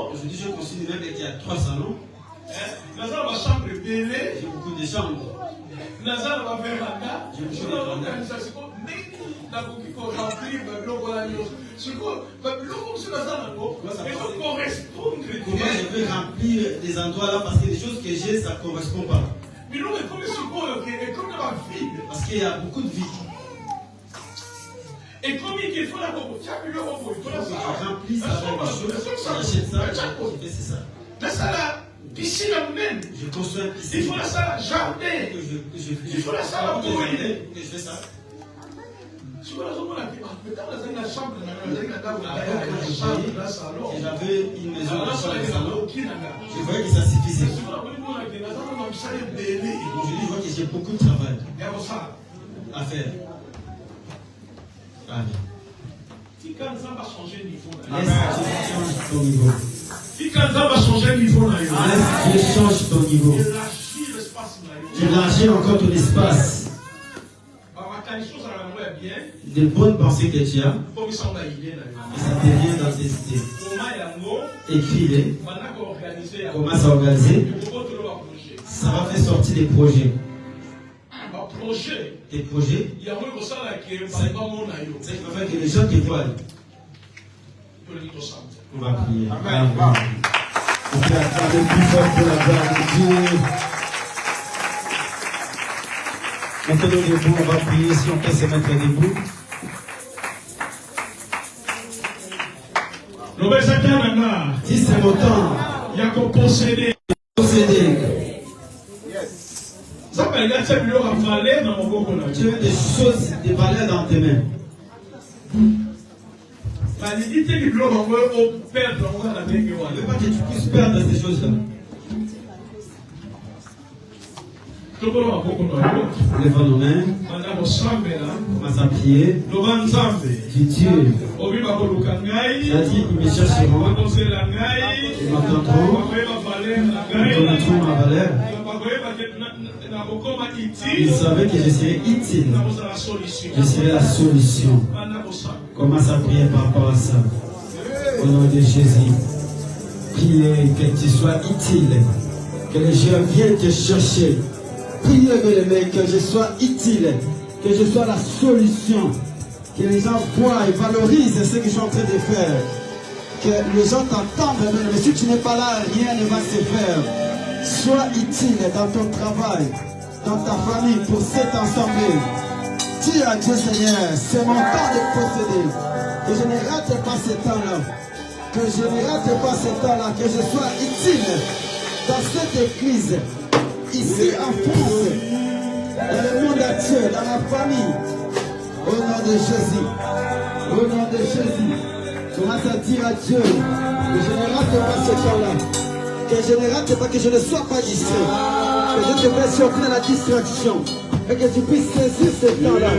Aujourd'hui, je construis une immeuble qui a 3 salons. J'ai beaucoup de chambres. J'ai beaucoup Comment je peux remplir des endroits là parce que les choses que j'ai, ça ne correspond pas. Parce qu'il y a beaucoup de vie. Et comme il faut la remplir ça avec des choses, j'achète ça, je fais ça. Piscine à vous-même. Je construis une piscine. Il faut la salle jardin. Il faut la salle à vous. Je fais ça. J'avais une maison de chambre et salon. Je voyais que ça suffisait. Aujourd'hui, je vois que j'ai beaucoup de travail à faire. Amen. Laisse ton niveau. Laisse Dieu change ton niveau. Élargis encore ton espace. Des bonnes pensées que tu as, et ça devient dans tes idées. Écris-les. Commence à organiser. Ça va faire sortir des projets. Tes projets, ça va faire que les gens te voient. On va prier. Amen. On peut acclamer plus fort pour la gloire de Dieu. Maintenant debout, on va prier si on peut se mettre debout. Si c'est mon temps, il y a qu'on posséder. Tu veux des choses, des valeurs dans tes mains. Il ne veut pas que tu puisses perdre ces choses-là. Lève nos mains. Commence à prier. Dis Dieu. Tu as dit, ils me chercheront. Ils m'entendront. Ils connaîtront ma valeur. Ils savaient que je serais utile. Je serai la solution. Commence à prier par rapport à ça. Au nom de Jésus. Priez que tu sois utile. Que les gens viennent te chercher. Priez, bien-aimés, que je sois utile, que je sois la solution. Que les gens voient et valorisent ce que je suis en train de faire. Que les gens t'entendent, mais si tu n'es pas là, rien ne va se faire. Sois utile dans ton travail, dans ta famille, pour cette assemblée. Dis à Dieu, Seigneur, c'est mon temps de posséder. Que je ne rate pas ce temps-là. Que je ne rate pas ce temps-là. Que je sois utile dans cette église. Ici en France, dans le monde entier, dans la famille. Au nom de Jésus. Au nom de Jésus. Commence à dire à Dieu que je ne rate pas ce temps-là. Que je ne rate pas, que je ne sois pas distrait. Que je te fais sortir de la distraction. Et que tu puisses saisir ce temps-là.